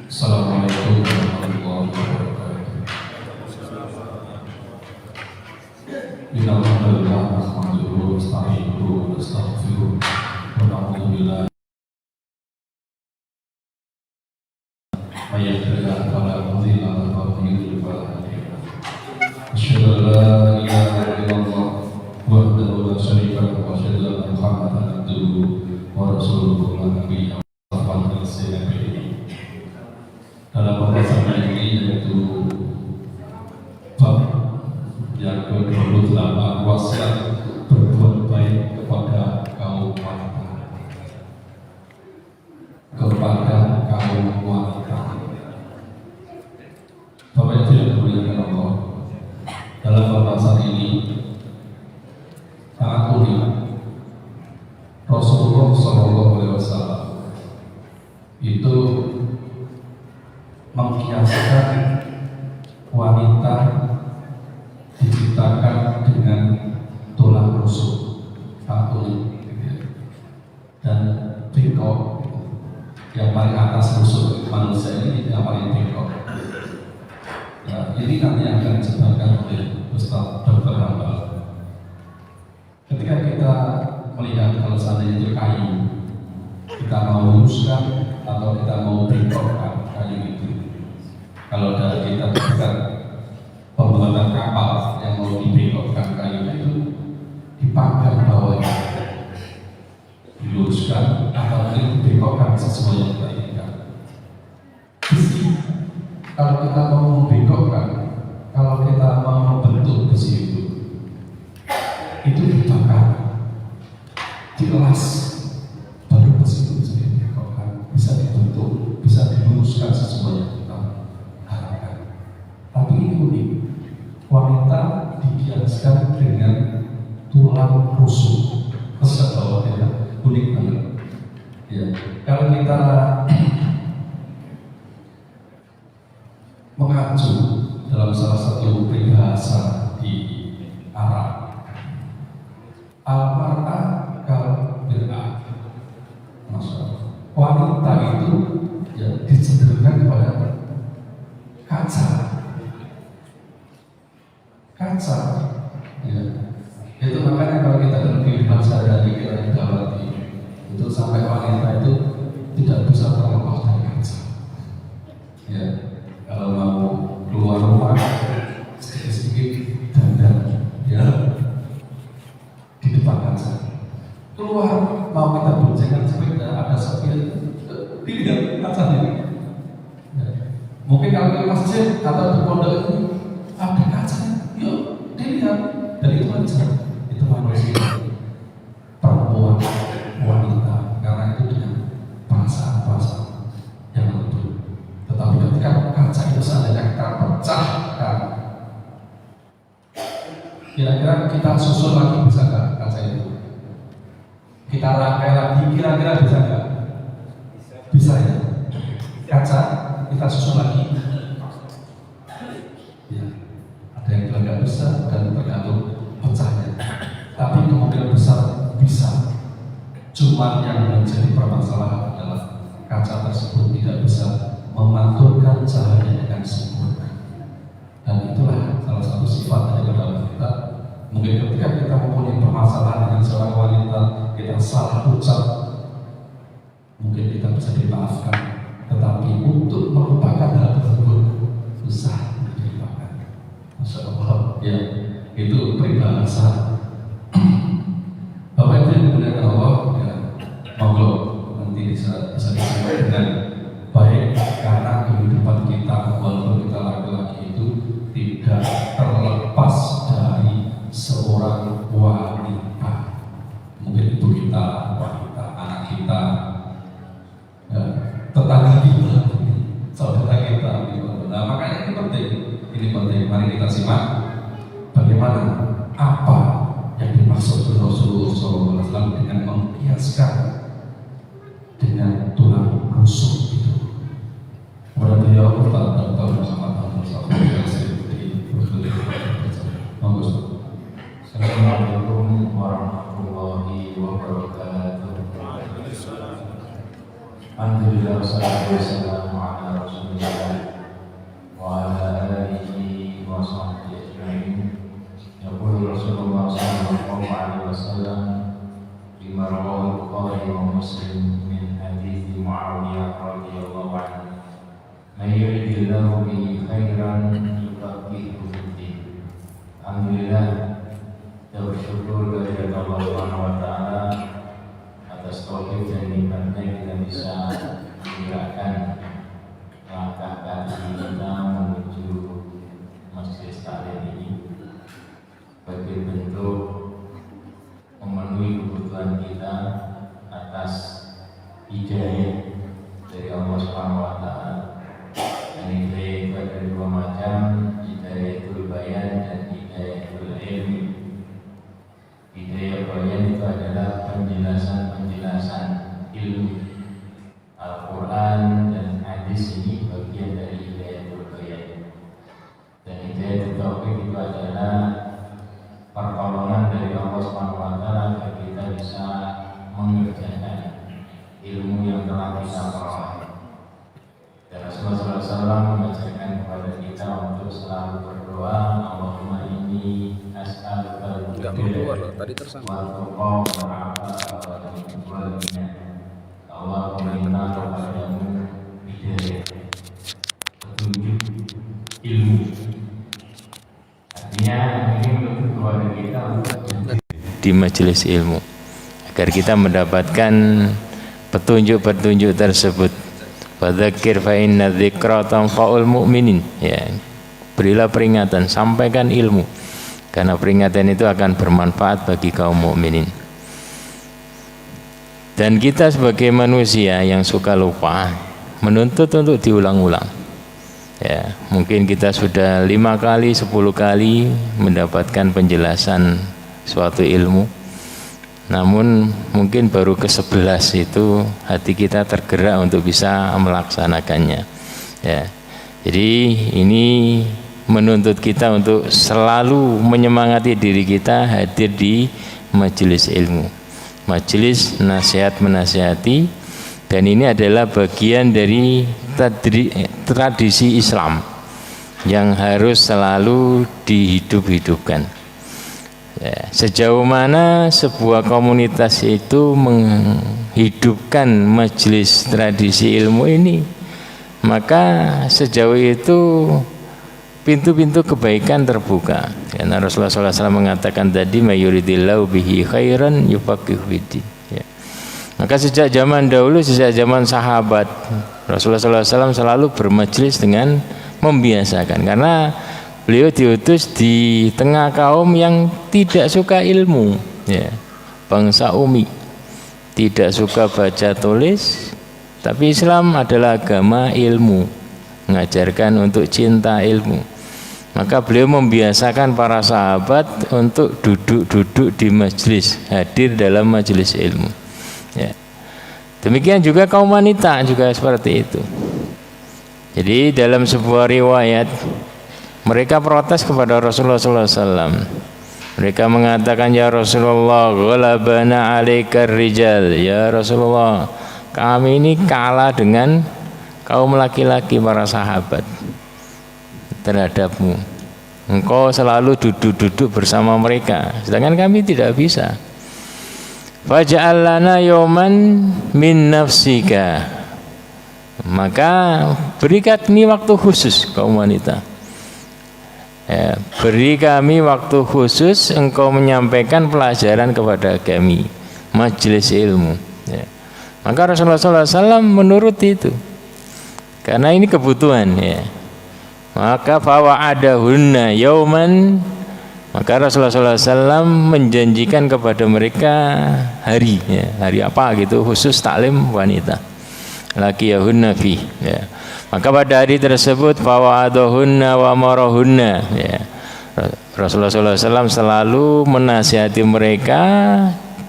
Assalamualaikum warahmatullahi wabarakatuh. Innalhamdulillah nahmaduhu wa nasta'inuhu wa nastaghfiruh wa na'udzu billahi may yahdihillahu fala mudilla lahu wa may yudlil fala hadiya lahu. Asyhadu an la ilaha illallah wahdahu la syarika lahu wa asyhadu anna Muhammadan abduhu wa rasuluhu la nabiyya dalam pembahasan ini yaitu bab yang ke-28 wasiat berbuat baik kepada kaum wanita. Bapak Ibu yang dimuliakan Allah, dalam pembahasan ini sangat unik. Rasulullah SAW itu mengkiaskan wanita diciptakan dengan tulang rusuk, kulit, dan bengkok. Yang paling atas rusuk manusia ini yang paling bengkok. Ya, ini nanti akan disebutkan oleh Ustaz Dr. Hambal. Ketika kita melihat kalau seandainya itu kayu, kita mau luruskan atau kita mau bengkokkan kayu itu. Kalau ada kita bukan pembuatan kapal yang mau dibengkokkan kayu itu dipanggang bawahnya, diluruskan atau dibengkokkan sesuai yang kita inginkan. Besi, kalau kita mau membengkokkan, kalau kita mau membentuk besi itu dibakar, dielas, baru besi itu bisa dibengkokkan, bisa dibentuk, bisa diluruskan sesuai yang kita harapkan. Tapi ini unik, wanita dihiaskan dengan tulang rusuk. Masya Allah, ya, unik banget. Ya, kalau kita mengacu dalam salah satu peribahasa di Arab, al-mar'ah kal-mir'ah, wanita itu ya dicenderungkan kepada kaca, ya. Itu makanya kalau kita dalam kehidupan sehari-hari kita dapati itu sampai wanita itu tidak bisa terlepas dari kaca. Ya, kalau mau keluar rumah sedikit-sedikit dandan, ya di depan kaca. Keluar mau kita boncengan sepeda, ada sepeda, dilihat kaca ini. Ya. Mungkin kalau ke masjid atau di pondok ini ada kaca, yuk dilihat. Dan itu wajar, itu manusia, perempuan, wanita, karena itu dengan perasaan-perasaan yang lembut. Tetapi ketika kaca itu seandainya kita pecahkan, kira-kira kita susun lagi bisa nggak kaca itu? Kita rangkai lagi, kira-kira bisa nggak? Bisa ya. Kaca kita susun lagi. Ya, ada yang bilang nggak bisa dan tergantung pecahnya. Tapi kemungkinan besar bisa. Cuma yang menjadi permasalahan adalah kaca tersebut tidak bisa memantulkan cahaya dengan sempurna. Dan itulah salah satu sifat dari wanita. Mungkin ketika kita mempunyai permasalahan dengan seorang wanita, kita salah ucap, mungkin kita bisa dimaafkan. Tetapi untuk melupakan hal tersebut susah dilupakan. Masya Allah, ya itu peribahasa. Bapak Ibu yang dimuliakan Allah, ya, monggo nanti bisa disimak dengan baik, karena kehidupan kita walaupun kita laki-laki itu tidak terlepas dari seorang wanita. Mungkin ibu kita wanita, anak kita, ya, tetangga kita, saudara kita. Nah, makanya ini penting. Mari kita simak bagaimana apa yang dimaksud Rasulullah SAW dengan mengkiaskan dengan tulang rusuk itu. Kepada beliau Dr. Muhammad SAW. Assalamualaikum warahmatullahi wabarakatuh. Alhamdulillah wassalatu wassalamu ala Rasulillah wa ala alihi wa sahbihi ajma'in. Yaqulu Rasulullah sallallahu alaihi wasallam bima rawahu Bukhari wa Muslim min hadits Muawiyah radhiyallahu anhu. May yuridillahu bihi khairan yufaqihuhu fid-din. Alhamdulillah, kita bersyukur kepada Allah Subhanahu wa taala atas taufik dan nikmatnya kita bisa menggerakkan langkah kaki kita menuju masjid taklim ini sebagai bentuk memenuhi kebutuhan kita atas hidayah dari Allah Subhanahu wa taala. Dan hidayah itu ada dua macam, hidayatul bayan dan hidayatul ilmi. Hidayah bayan itu adalah penjelasan ilmu. Al-Quran dan hadis ini bagian dari hidayatul bayan. Dan hidayatul taufik itu adalah pertolongan dari Allah SWT agar kita bisa mengerjakan ilmu yang telah kita peroleh. Dan Rasulullah SAW mengajarkan kepada kita untuk selalu berdoa, Allahumma inni as'aluka al-huda tadi tersangka. wal-tuqa wal-'afwa Allah meminta kepadamu hidayah, petunjuk, ilmu. Artinya ini menuntut kepada kita di majelis ilmu agar kita mendapatkan petunjuk-petunjuk tersebut. Fadzakir fa inna dzikra tanfa'ul mu'minin. Ya, berilah peringatan, sampaikan ilmu, karena peringatan itu akan bermanfaat bagi kaum mukminin. Dan kita sebagai manusia yang suka lupa menuntut untuk diulang-ulang. Ya, mungkin kita sudah 5 kali, 10 kali mendapatkan penjelasan suatu ilmu, namun mungkin baru ke-11 itu hati kita tergerak untuk bisa melaksanakannya. Ya, jadi ini menuntut kita untuk selalu menyemangati diri kita hadir di majelis ilmu, majelis nasihat menasihati. Dan ini adalah bagian dari tradisi Islam yang harus selalu dihidup-hidupkan. Ya, sejauh mana sebuah komunitas itu menghidupkan majelis tradisi ilmu ini, maka sejauh itu pintu-pintu kebaikan terbuka. Karena Rasulullah SAW mengatakan tadi, mayuridillahu bihi khairan yufaqihu fiddin. Ya. Maka sejak zaman dahulu, sejak zaman sahabat, Rasulullah SAW selalu bermajelis dengan membiasakan, karena beliau diutus di tengah kaum yang tidak suka ilmu, ya, bangsa Umi, tidak suka baca tulis. Tapi Islam adalah agama ilmu, mengajarkan untuk cinta ilmu. Maka beliau membiasakan para sahabat untuk duduk-duduk di majelis, hadir dalam majelis ilmu. Ya. Demikian juga kaum wanita juga seperti itu. Jadi dalam sebuah riwayat, mereka protes kepada Rasulullah SAW. Mereka mengatakan, ya Rasulullah, ghalabana 'alaikar rijal. Ya Rasulullah, kami ini kalah dengan kaum laki-laki para sahabat terhadapmu. Engkau selalu duduk-duduk bersama mereka, sedangkan kami tidak bisa. Faj'al lana yawman min nafsika. Maka beri kami waktu khusus, kaum wanita. Ya, beri kami waktu khusus, engkau menyampaikan pelajaran kepada kami, majelis ilmu. Ya. Maka Rasulullah SAW menuruti itu, karena ini kebutuhan. Ya. Maka fawa'adahunna yauman, maka Rasulullah SAW menjanjikan kepada mereka hari, ya, hari apa gitu khusus taklim wanita, laqiyahunna fi. Ya. Maka pada hari tersebut fawa'adahunna wa marahunna. Ya. Rasulullah SAW selalu menasihati mereka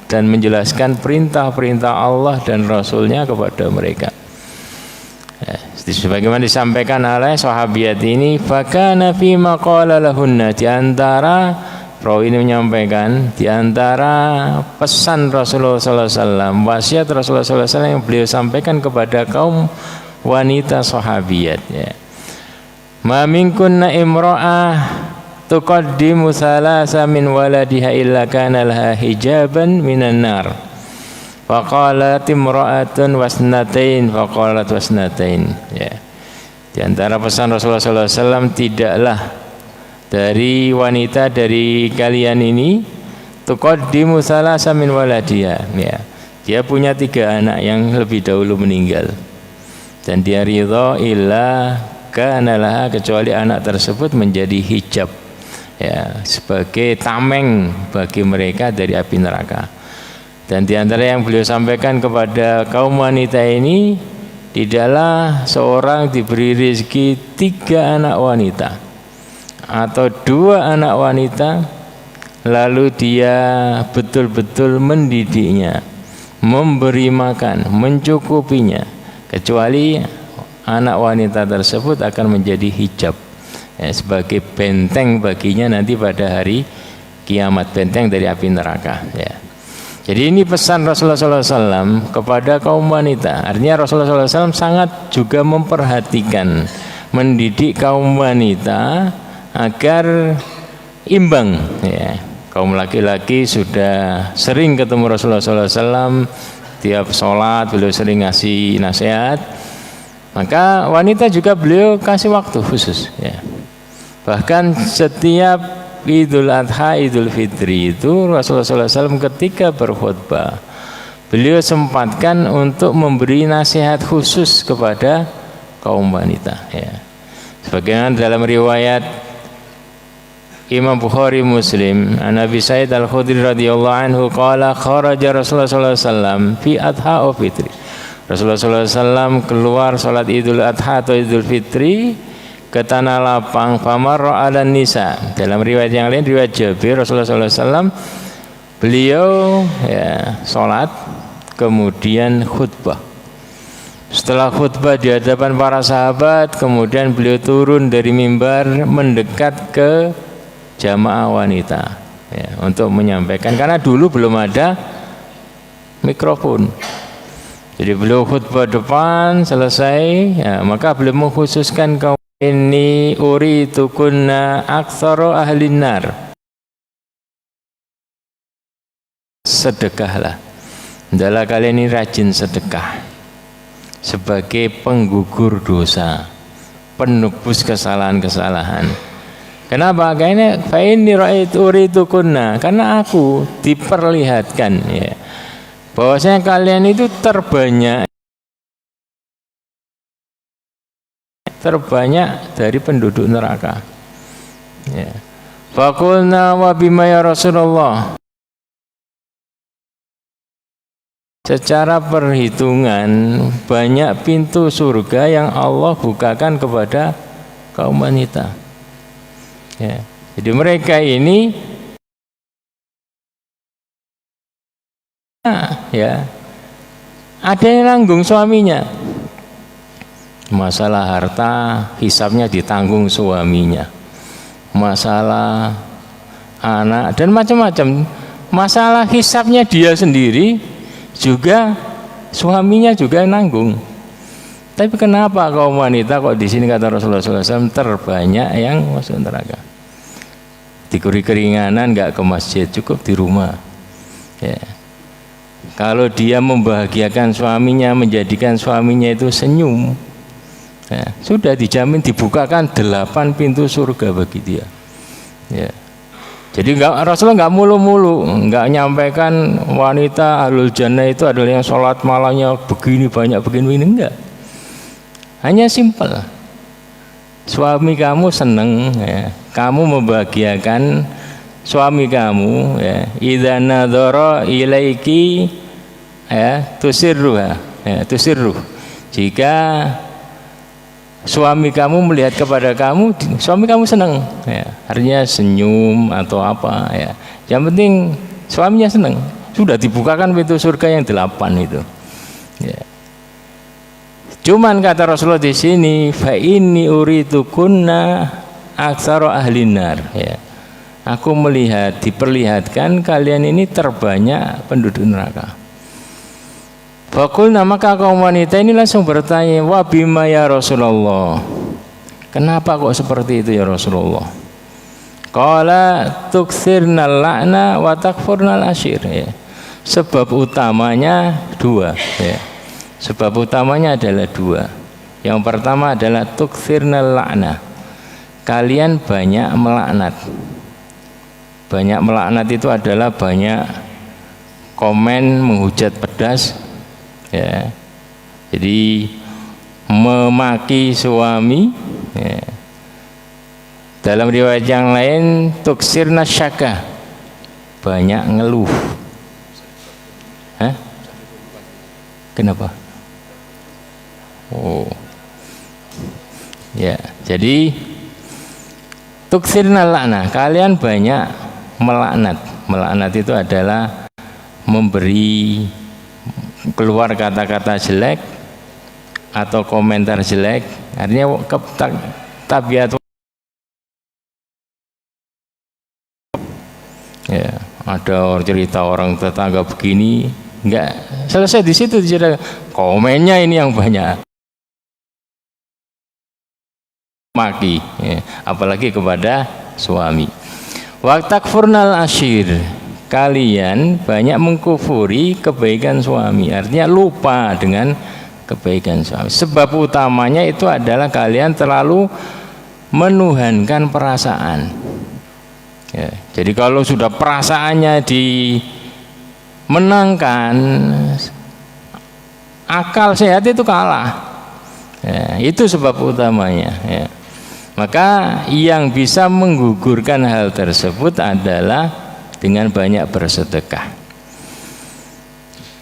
dan menjelaskan perintah-perintah Allah dan Rasulnya kepada mereka. Ya, sebagaimana disampaikan oleh sahabiat ini, fakana fi maqala lahunna, di antara Rawi ini menyampaikan di antara pesan Rasulullah SAW, wasiat Rasulullah SAW yang beliau sampaikan kepada kaum wanita sahabiyat, ya. Ma minkunna imra'ah tuqaddimu thalatha min waladiha illa kana laha hijaban minan nar. Faqalat imra'atun wasnatain faqalat wasnatain, ya. Di antara pesan Rasulullah SAW, tidaklah dari wanita dari kalian ini tuqaddimu thalatha min waladiha, ya. Dia punya 3 anak yang lebih dahulu meninggal dan dia ridha illa kana laha, kecuali anak tersebut menjadi hijab, ya, sebagai tameng bagi mereka dari api neraka. Dan di antara yang beliau sampaikan kepada kaum wanita ini, tidaklah seorang diberi rezeki 3 anak wanita atau 2 anak wanita lalu dia betul-betul mendidiknya, memberi makan, mencukupinya, kecuali anak wanita tersebut akan menjadi hijab, ya, sebagai benteng baginya nanti pada hari kiamat, benteng dari api neraka, ya. Jadi ini pesan Rasulullah SAW kepada kaum wanita. Artinya Rasulullah SAW sangat juga memperhatikan, mendidik kaum wanita agar imbang, ya. Kaum laki-laki sudah sering ketemu Rasulullah SAW, tiap sholat beliau sering ngasih nasihat. Maka wanita juga beliau kasih waktu khusus, ya. Bahkan setiap Idul Adha, Idul Fitri itu Rasulullah SAW ketika berkhutbah beliau sempatkan untuk memberi nasihat khusus kepada kaum wanita, ya. Sebagaimana dalam riwayat Imam Bukhari Muslim, an Abi Sa'id Al-Khudri radhiyallahu anhu qala kharaja Rasulullah SAW fi Adha wa Fitri. Rasulullah SAW keluar salat Idul Adha atau Idul Fitri ke tanah lapang, famarra 'alan nisa. Dalam riwayat yang lain, riwayat Jabir, Rasulullah SAW beliau, ya, salat kemudian khutbah. Setelah khutbah di hadapan para sahabat, kemudian beliau turun dari mimbar mendekat ke jamaah wanita, ya, untuk menyampaikan, karena dulu belum ada mikrofon. Jadi beliau khutbah depan selesai, ya, maka beliau mengkhususkan kaum ini uritukunna aktsara ahlin nar. Sedekahlah, hendaklah kalian ini rajin sedekah sebagai penggugur dosa, penebus kesalahan-kesalahan. Kenapa? Karena fa inni ra'aitu uritukunna, karena aku diperlihatkan, ya, bahwasanya kalian itu terbanyak dari penduduk neraka, ya. Faqulna wa bima ya Rasulullah. Secara perhitungan banyak pintu surga yang Allah bukakan kepada kaum wanita, ya. Jadi mereka ini, ya, ada yang nanggung suaminya. Masalah harta hisabnya ditanggung suaminya, masalah anak dan macam-macam, masalah hisabnya dia sendiri juga suaminya juga nanggung. Tapi kenapa kaum wanita kok di sini kata Rasulullah SAW terbanyak yang masuk neraka? Dikuri keringanan, nggak ke masjid, cukup di rumah, ya. Kalau dia membahagiakan suaminya, menjadikan suaminya itu senyum, ya, sudah dijamin dibukakan 8 pintu surga bagi dia, ya. Jadi Rasulullah nggak mulu-mulu, nggak nyampaikan wanita ahlul jannah itu adalah yang sholat malamnya begini banyak begini, enggak. Hanya simpel, suami kamu seneng, ya, kamu membahagiakan suami kamu, ya. Idza nadhara ilaiki, ya, tusirruha, ya, tusirruh. Jika suami kamu melihat kepada kamu, suami kamu senang, ya, artinya senyum atau apa, ya. Yang penting suaminya senang, sudah dibukakan pintu surga yang 8 itu, ya. Cuman kata Rasulullah di sini, fa inni uritukunna aktsara ahlinar, ya. aku melihat, diperlihatkan kalian ini terbanyak penduduk neraka. Fakulna, maka kaum wanita ini langsung bertanya, wa bima ya Rasulullah, kenapa kok seperti itu ya Rasulullah? Qala tukthirnal la'na wa takfurnal ashir, ya. Sebab utamanya dua, ya. Sebab utamanya adalah dua. Yang pertama adalah tukthirnal la'na, kalian banyak melaknat. Banyak melaknat itu adalah banyak komen menghujat pedas, ya. Jadi memaki suami, ya. Dalam riwayat yang lain tuksirna syaka, banyak ngeluh. Hah? Kenapa? Oh, ya. Jadi tuksirna la'na, kalian banyak melaknat. Melaknat itu adalah memberi keluar kata-kata jelek atau komentar jelek. Artinya tabiat, ya, ada orang cerita orang tetangga begini, enggak selesai di situ, diceritakan komennya ini yang banyak, maki, ya, apalagi kepada suami. Waktakfurnal ashir, kalian banyak mengkufuri kebaikan suami, artinya lupa dengan kebaikan suami. Sebab utamanya itu adalah kalian terlalu menuhankan perasaan, ya. Jadi kalau sudah perasaannya dimenangkan, akal sehat itu kalah, ya, itu sebab utamanya, ya. Maka yang bisa menggugurkan hal tersebut adalah dengan banyak bersedekah.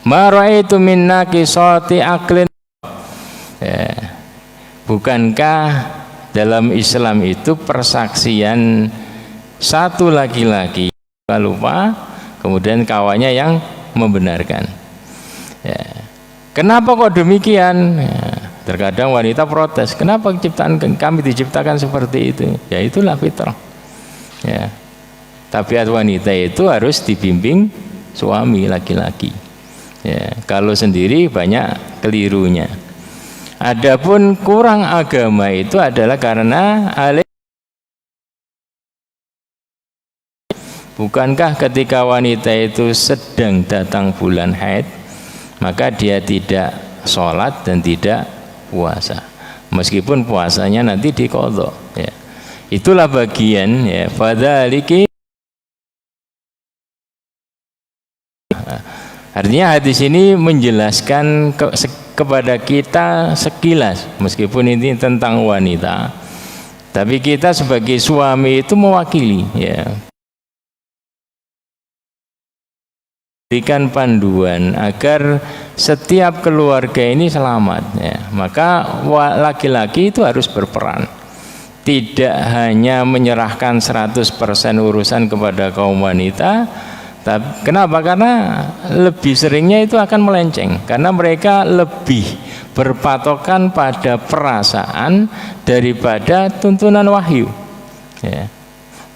Ma ra'aitu min naqisati aqlin, ya. Bukankah dalam Islam itu persaksian satu laki-laki lupa, kemudian kawannya yang membenarkan, ya. Kenapa kok demikian? Ya, terkadang wanita protes, kenapa ciptaan kami diciptakan seperti itu? Ya itulah fitrah, ya. Tabiat wanita itu harus dibimbing suami laki-laki, ya. Kalau sendiri banyak kelirunya. Adapun kurang agama itu adalah karena bukankah ketika wanita itu sedang datang bulan haid, maka dia tidak sholat dan tidak puasa, meskipun puasanya nanti diqadha, ya. Itulah bagian, ya, fadzaliki. Artinya hadis ini menjelaskan kepada kita sekilas, meskipun ini tentang wanita, tapi kita sebagai suami itu mewakili, ya, berikan panduan agar setiap keluarga ini selamat, ya. Maka laki-laki itu harus berperan, tidak hanya menyerahkan 100% urusan kepada kaum wanita. Tapi kenapa? Karena lebih seringnya itu akan melenceng, karena mereka lebih berpatokan pada perasaan daripada tuntunan wahyu, ya.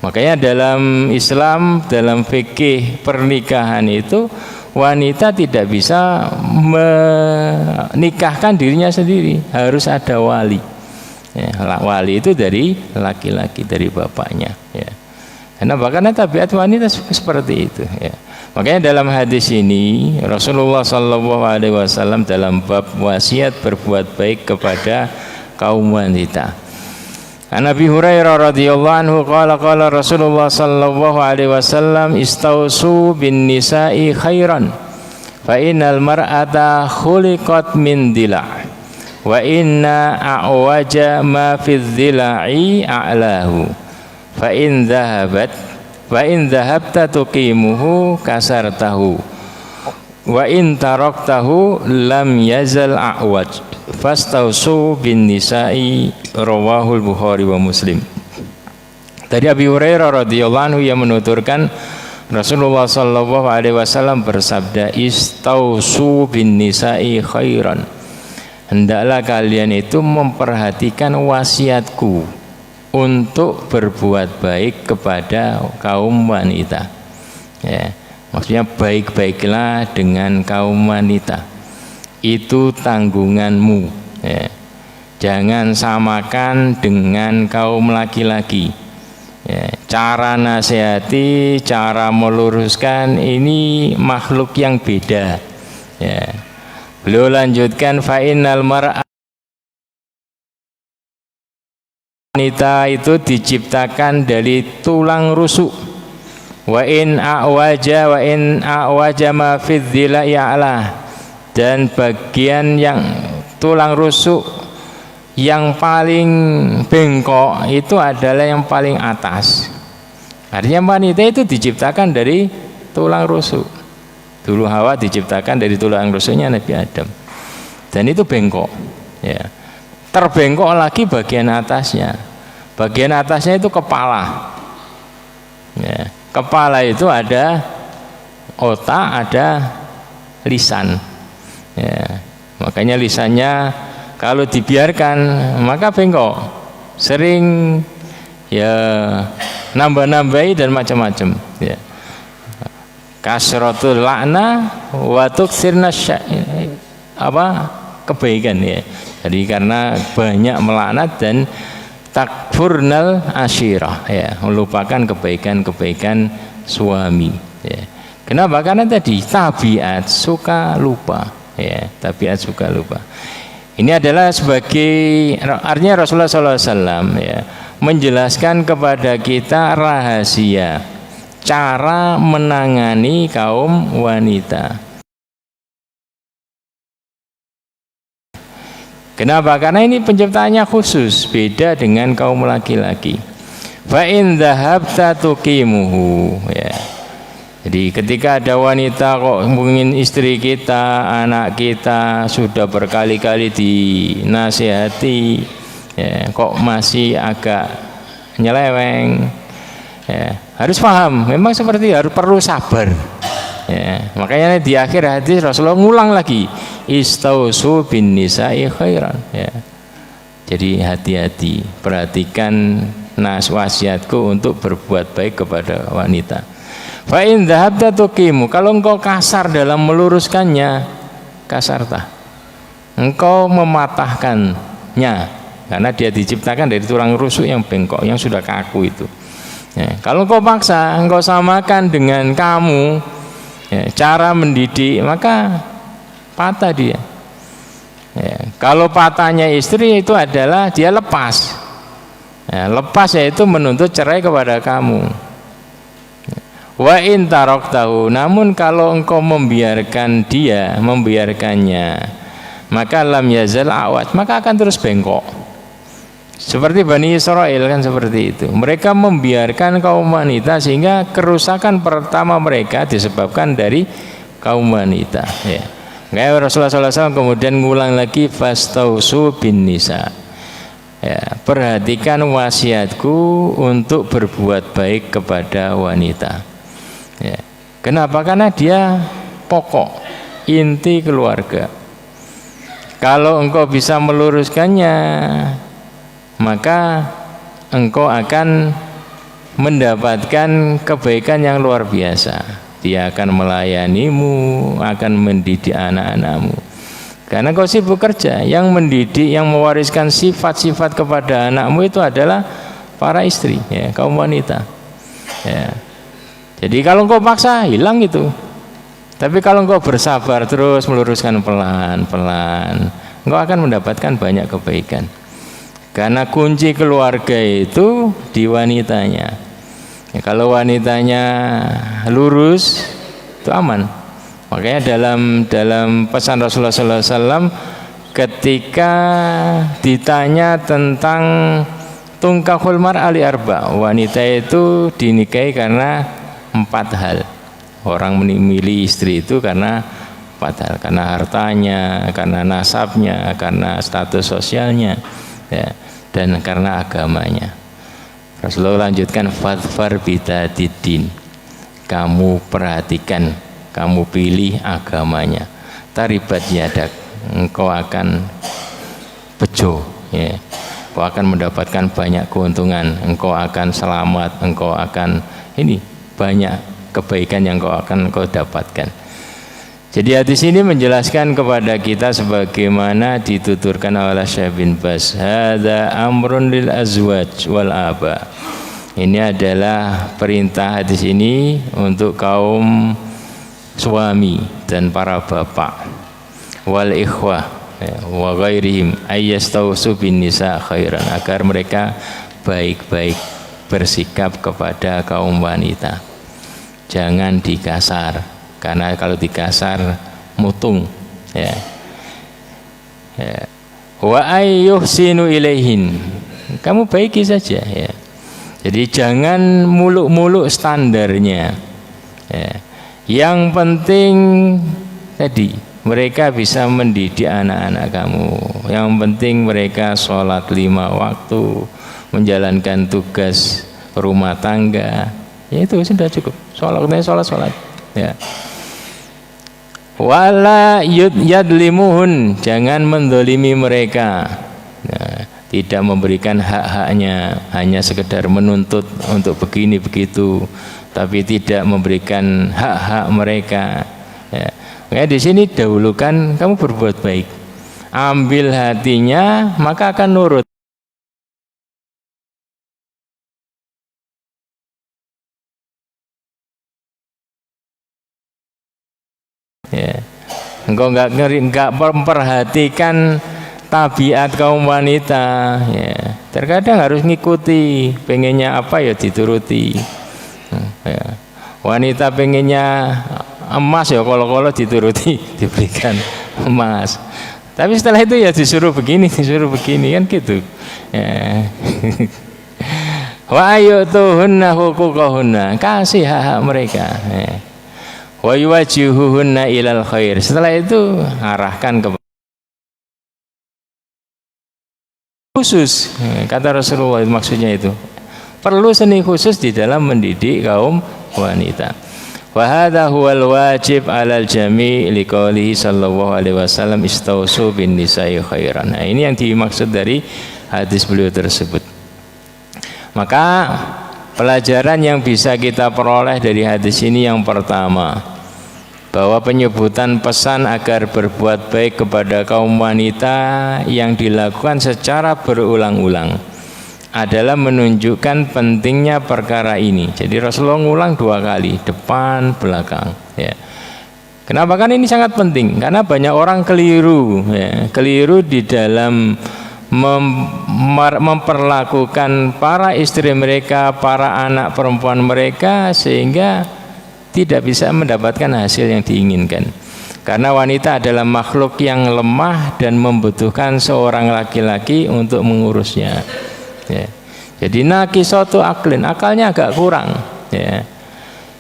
Makanya dalam Islam, dalam fikih pernikahan itu wanita tidak bisa menikahkan dirinya sendiri, harus ada wali, ya. Wali itu dari laki-laki, dari bapaknya, ya. Karena tabiat wanita seperti itu, ya. Makanya dalam hadis ini Rasulullah SAW dalam bab wasiat berbuat baik kepada kaum wanita. An Abi Hurairah radhiyallahu anhu qala Rasulullah sallallahu alaihi wasallam istausu bin nisa'i khairan fa innal mar'ata khuliqat min dila' wa inna a'waja ma fi dhila'i a'lahu fa in dhahabta tuqimuhu kasartahu wa in taraktahu lam yazal a'waj fastausu bin nisa'i, rawahul Bukhari wa Muslim. Dari Abi Hurairah radhiyallahu anhu yang menuturkan Rasulullah sallallahu alaihi wasallam bersabda, istausu bin nisa'i khairan, hendaklah kalian itu memperhatikan wasiatku untuk berbuat baik kepada kaum wanita. Ya, maksudnya baik-baiklah dengan kaum wanita. Itu tanggunganmu. Ya. Jangan samakan dengan kaum laki-laki. Ya, cara nasihati, cara meluruskan ini makhluk yang beda. Ya. Beliau lanjutkan fa innal mar'a, wanita itu diciptakan dari tulang rusuk. Wa in a'waja ma fi dhila ya'lah, dan bagian yang tulang rusuk yang paling bengkok itu adalah yang paling atas. Artinya wanita itu diciptakan dari tulang rusuk. Dulu Hawa diciptakan dari tulang rusuknya Nabi Adam, dan itu bengkok. Ya. Terbengkok lagi bagian atasnya. Bagian atasnya itu kepala. Ya. Kepala itu ada otak, ada lisan. Ya. Makanya lisannya kalau dibiarkan maka bengkok, sering ya nambah-nambahi dan macam-macam. Ya. Kasratul la'na wa tuksirna kebaikan ya. Jadi karena banyak melaknat dan takfurnal asyirah ya, melupakan kebaikan-kebaikan suami ya. Kenapa? Karena tadi tabiat suka lupa ya, tabiat suka lupa. Ini adalah sebagai artinya Rasulullah SAW ya, menjelaskan kepada kita rahasia cara menangani kaum wanita. Kenapa? Karena ini penciptaannya khusus, beda dengan kaum laki-laki. Fa in dhahabta tuqimuhu ya. Jadi ketika ada wanita kok mungkin istri kita, anak kita sudah berkali-kali dinasihati ya, kok masih agak nyeleweng ya, harus paham memang seperti harus perlu sabar ya. Makanya di akhir hadis Rasulullah ngulang lagi, istausu bin nisa'i khairan ya. Jadi hati-hati, perhatikan wasiatku untuk berbuat baik kepada wanita. Fa in dhahabta tuqimu, kalau engkau kasar dalam meluruskannya, kasartah, engkau mematahkannya, karena dia diciptakan dari tulang rusuk yang bengkok, yang sudah kaku itu ya. Kalau engkau paksa, engkau samakan dengan kamu ya, cara mendidik, maka patah dia ya. Kalau patahnya istri itu adalah dia lepas ya, lepas yaitu menuntut cerai kepada kamu. Wa in taraktahu, namun kalau engkau membiarkan dia, membiarkannya, maka lam yazal awat, maka akan terus bengkok. Seperti Bani Israel kan seperti itu. Mereka membiarkan kaum wanita sehingga kerusakan pertama mereka disebabkan dari kaum wanita ya. Kayak Rasulullah SAW kemudian ngulang lagi, fastausu bin nisa ya, perhatikan wasiatku untuk berbuat baik kepada wanita ya. Kenapa? Karena dia pokok inti keluarga. Kalau engkau bisa meluruskannya, maka engkau akan mendapatkan kebaikan yang luar biasa. Dia akan melayanimu, akan mendidik anak-anakmu. Karena engkau sibuk kerja, yang mendidik, yang mewariskan sifat-sifat kepada anakmu itu adalah para istri ya, kaum wanita ya. Jadi kalau engkau paksa, hilang itu. Tapi kalau engkau bersabar terus meluruskan pelan-pelan, engkau akan mendapatkan banyak kebaikan. Karena kunci keluarga itu di wanitanya ya, kalau wanitanya lurus itu aman. Makanya dalam pesan Rasulullah SAW ketika ditanya tentang tungkahul mar'a li arba, wanita itu dinikahi karena 4 hal. Orang memilih istri itu karena 4 hal, karena hartanya, karena nasabnya, karena status sosialnya ya, dan karena agamanya. Rasulullah lanjutkan, fadfar bidatiddin, kamu perhatikan, kamu pilih agamanya, taribat yadak, engkau akan bejo ya. Kau akan mendapatkan banyak keuntungan, engkau akan selamat, engkau akan ini banyak kebaikan yang kau dapatkan. Jadi hadis ini menjelaskan kepada kita sebagaimana dituturkan oleh Syekh bin Baz, hadza amrun lil azwaj wal aba. Ini adalah perintah hadis ini untuk kaum suami dan para bapak, wal ikhwah wa ghairihim ayyastausu bin nisa khairan, agar mereka baik-baik bersikap kepada kaum wanita. Jangan dikasar, karena kalau dikasar mutung, ya. Wa ayyuhsinu ilaihin, kamu baiki saja, ya. Jadi jangan muluk-muluk standarnya, ya. Yang penting tadi mereka bisa mendidik anak-anak kamu. Yang penting mereka sholat 5 waktu, menjalankan tugas rumah tangga. Ya itu sudah cukup. Sholat. Ya. Wala yadlimuhun, jangan mendolimi mereka. Nah, tidak memberikan hak-haknya, hanya sekedar menuntut untuk begini begitu, tapi tidak memberikan hak-hak mereka. Ya. Makanya di sini dahulukan kamu berbuat baik, ambil hatinya, maka akan nurut. Ya. Engkau nggak memperhatikan tabiat kaum wanita, ya. Terkadang harus ngikuti, pengennya apa ya dituruti. Ya. Wanita pengennya emas ya kalau dituruti, diberikan emas. Tapi setelah itu ya disuruh begini kan gitu. Ya. Wa ayutuhunna huquqahunna, kasih hak-hak mereka. Ya. Wa yuwajihuhunna ilal khair. Setelah itu arahkan ke khusus, kata Rasulullah, maksudnya itu perlu seni khusus di dalam mendidik kaum wanita. Wa hadza huwal wajib 'alal jami' liqaulihi sallallahu alaihi wasallam istausu bin nisa'i khairan. Nah, ini yang dimaksud dari hadis beliau tersebut. Maka pelajaran yang bisa kita peroleh dari hadis ini yang pertama, bahwa penyebutan pesan agar berbuat baik kepada kaum wanita yang dilakukan secara berulang-ulang adalah menunjukkan pentingnya perkara ini. Jadi Rasulullah ngulang 2 kali, depan belakang, ya. Kenapa? Kan ini sangat penting, karena banyak orang keliru, ya. Keliru di dalam memperlakukan para istri mereka, para anak perempuan mereka, sehingga tidak bisa mendapatkan hasil yang diinginkan. Karena wanita adalah makhluk yang lemah dan membutuhkan seorang laki-laki untuk mengurusnya. Ya. Jadi naqisatu aklin, akalnya agak kurang. Ya.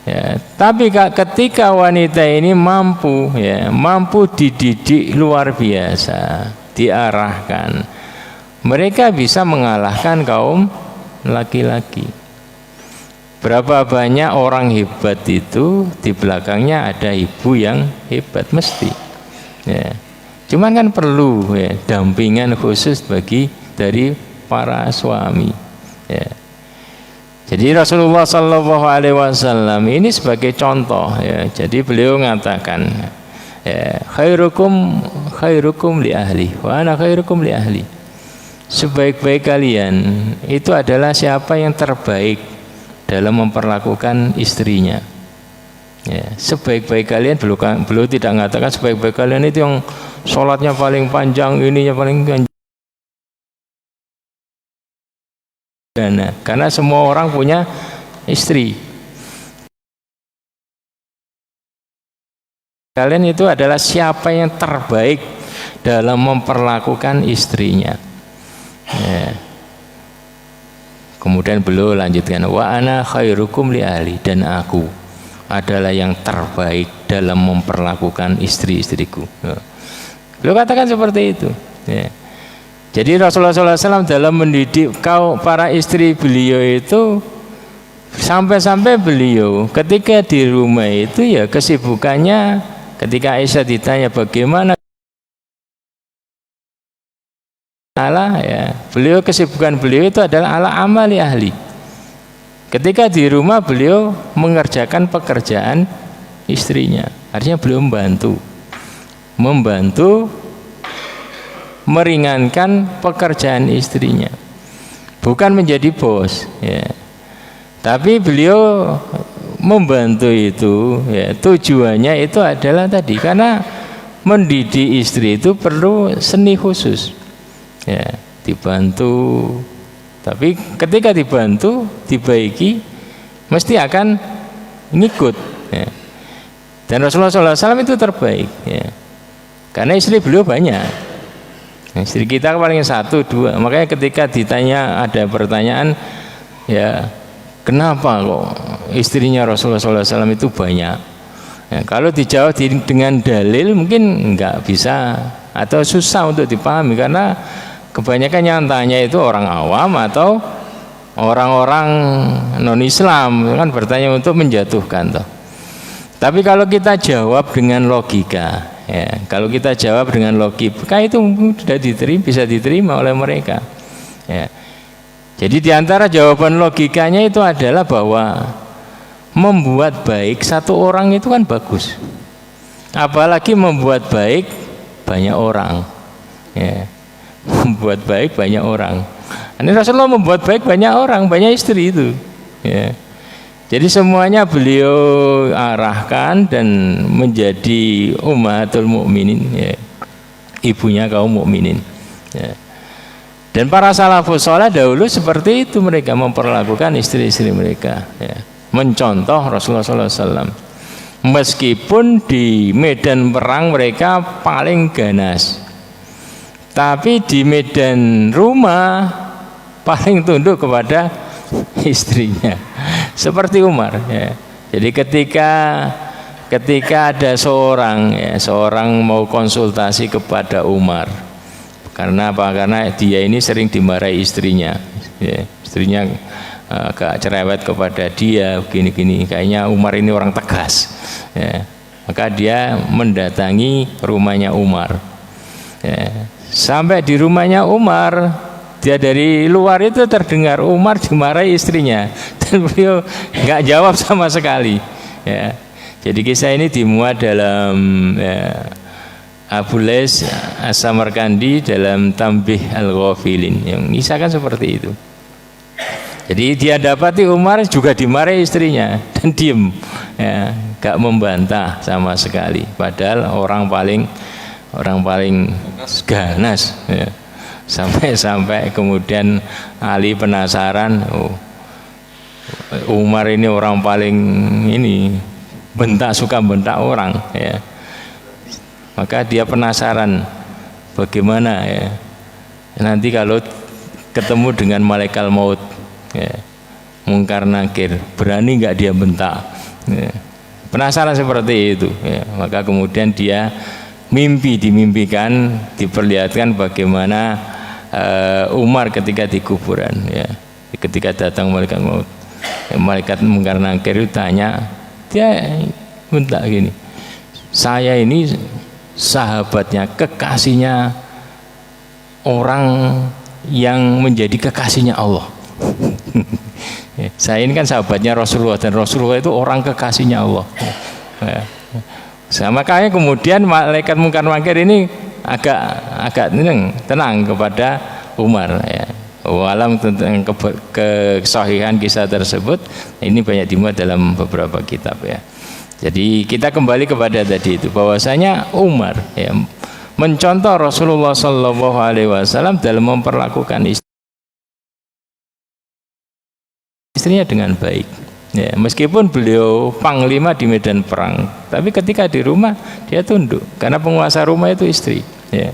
Ya. Tapi ketika wanita ini mampu, ya, mampu dididik luar biasa, diarahkan, mereka bisa mengalahkan kaum laki-laki. Berapa banyak orang hebat itu di belakangnya ada ibu yang hebat mesti. Ya. Cuman kan perlu, ya, dampingan khusus dari para suami. Ya. Jadi Rasulullah Shallallahu Alaihi Wasallam ini sebagai contoh, ya. Jadi beliau mengatakan, ya, khairukum li ahli, wa ana khairukum li ahli. Sebaik-baik kalian itu adalah siapa yang terbaik dalam memperlakukan istrinya. Ya, sebaik-baik kalian, beliau tidak mengatakan sebaik-baik kalian itu yang sholatnya paling panjang, ininya paling panjang. Karena semua orang punya istri. Kalian itu adalah siapa yang terbaik dalam memperlakukan istrinya. Ya. Kemudian beliau lanjutkan, wa ana khairukum li ahli, dan aku adalah yang terbaik dalam memperlakukan istri-istriku. Ya. Beliau katakan seperti itu. Ya. Jadi Rasulullah SAW dalam mendidik para istri beliau itu, sampai-sampai beliau ketika di rumah itu, ya, kesibukannya, ketika Aisyah ditanya bagaimana ala ya, beliau kesibukan beliau itu adalah ala amali ahli. Ketika di rumah beliau mengerjakan pekerjaan istrinya, artinya beliau membantu meringankan pekerjaan istrinya, bukan menjadi bos ya. Tapi beliau membantu itu ya, tujuannya itu adalah tadi, karena mendidik istri itu perlu seni khusus ya, dibantu. Tapi ketika dibantu, dibaiki, mesti akan ngikut ya. Dan Rasulullah SAW itu terbaik ya. Karena istri beliau banyak, istri kita paling 1, 2. Makanya ketika ditanya, ada pertanyaan ya, kenapa kok istrinya Rasulullah SAW itu banyak ya, kalau dijawab dengan dalil mungkin nggak bisa atau susah untuk dipahami, karena kebanyakan yang tanya itu orang awam atau orang-orang non-Islam, kan bertanya untuk menjatuhkan toh. Tapi kalau kita jawab dengan logika ya, kalau kita jawab dengan logika itu sudah bisa diterima oleh mereka ya. Jadi diantara jawaban logikanya itu adalah bahwa membuat baik satu orang itu kan bagus, apalagi membuat baik banyak orang ya. Membuat baik banyak orang. Ini Rasulullah membuat baik banyak orang, banyak istri itu ya. Jadi semuanya beliau arahkan dan menjadi ummatul mukminin ya, ibunya kaum mukminin ya. Dan para salafus saleh dahulu seperti itu, mereka memperlakukan istri-istri mereka ya, mencontoh Rasulullah SAW. Meskipun di medan perang mereka paling ganas, tapi di medan rumah paling tunduk kepada istrinya, seperti Umar ya. Jadi ketika ada seorang mau konsultasi kepada Umar, karena apa? Karena dia ini sering dimarahi istrinya ya. Istrinya agak cerewet kepada dia, begini-gini, kayaknya Umar ini orang tegas ya. Maka dia mendatangi rumahnya Umar ya. Sampai di rumahnya Umar, dia dari luar itu terdengar Umar dimarahi istrinya, dan beliau nggak jawab sama sekali ya. Jadi kisah ini dimuat dalam ya, Abu Lais As-Samarkandi dalam Tambih Al-Ghafilin, yang mengisahkan seperti itu. Jadi dia dapati Umar juga dimarahi istrinya dan diem ya, gak membantah sama sekali, padahal orang paling ganas ya. Sampai kemudian Ali penasaran, oh, Umar ini orang paling ini suka bentak orang ya. Maka dia penasaran bagaimana ya nanti kalau ketemu dengan malaikat maut ya, Mungkar Nakir, berani nggak dia bentak ya. Penasaran seperti itu ya. Maka kemudian dia dimimpikan, diperlihatkan bagaimana Umar ketika di kuburan ya. Ketika datang malaikat maut ya, malaikat Mungkar Nakir itu tanya, dia bentak gini, saya ini sahabatnya, kekasihnya orang yang menjadi kekasihnya Allah. Saya ini kan sahabatnya Rasulullah, dan Rasulullah itu orang kekasihnya Allah ya. Makanya kemudian malaikat Mungkar Nakir ini agak tenang kepada Umar ya. Walam tentang kesahihan kisah tersebut ini banyak dimuat dalam beberapa kitab ya. Jadi kita kembali kepada tadi itu, bahwasanya Umar ya, mencontoh Rasulullah SAW dalam memperlakukan istrinya dengan baik ya, meskipun beliau panglima di medan perang, tapi ketika di rumah dia tunduk, karena penguasa rumah itu istri ya.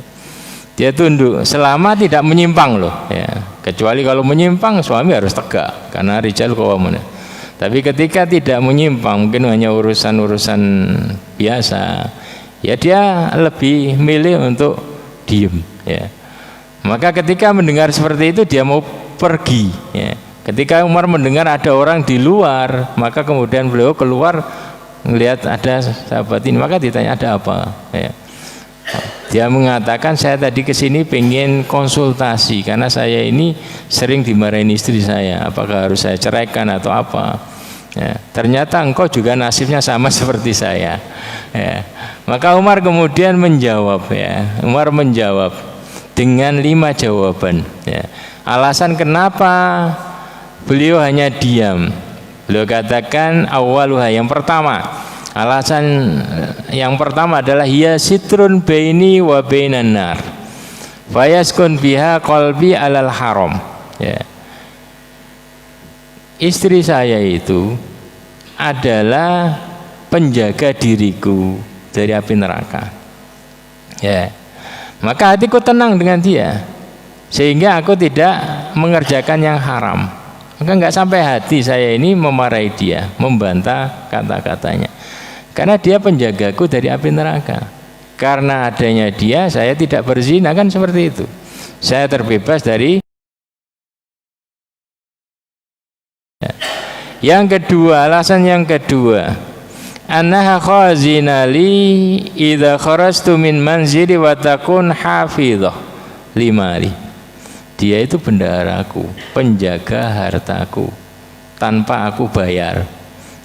Dia tunduk selama tidak menyimpang loh ya. Kecuali kalau menyimpang suami harus tegak, karena rijal qawwamun. Tapi ketika tidak menyimpang, mungkin hanya urusan-urusan biasa ya, dia lebih milih untuk diem ya. Maka ketika mendengar seperti itu dia mau pergi ya. Ketika Umar mendengar ada orang di luar, maka kemudian beliau keluar melihat ada sahabat ini, maka ditanya ada apa ya. Dia mengatakan, saya tadi kesini pengen konsultasi karena saya ini sering dimarahin istri saya, apakah harus saya ceraikan atau apa. Ya, ternyata engkau juga nasibnya sama seperti saya. Ya. Maka Umar kemudian menjawab, ya. Umar menjawab dengan 5 jawaban. Ya. Alasan kenapa beliau hanya diam. Beliau katakan awaluha, yang pertama, alasan yang pertama adalah hiya sitrun baini wa bainan nar fayaskun biha qalbi alal haram. Ya. Istri saya itu adalah penjaga diriku dari api neraka. Ya. Maka hatiku tenang dengan dia sehingga aku tidak mengerjakan yang haram. Maka nggak sampai hati saya ini memarahi dia, membantah kata-katanya. Karena dia penjagaku dari api neraka. Karena adanya dia, saya tidak berzina, kan seperti itu. Saya terbebas dari. Yang kedua, alasan yang kedua, annaha khazinali idza kharastu min manzili wa takun hafizah limali. Dia itu bendaharaku, penjaga hartaku, tanpa aku bayar,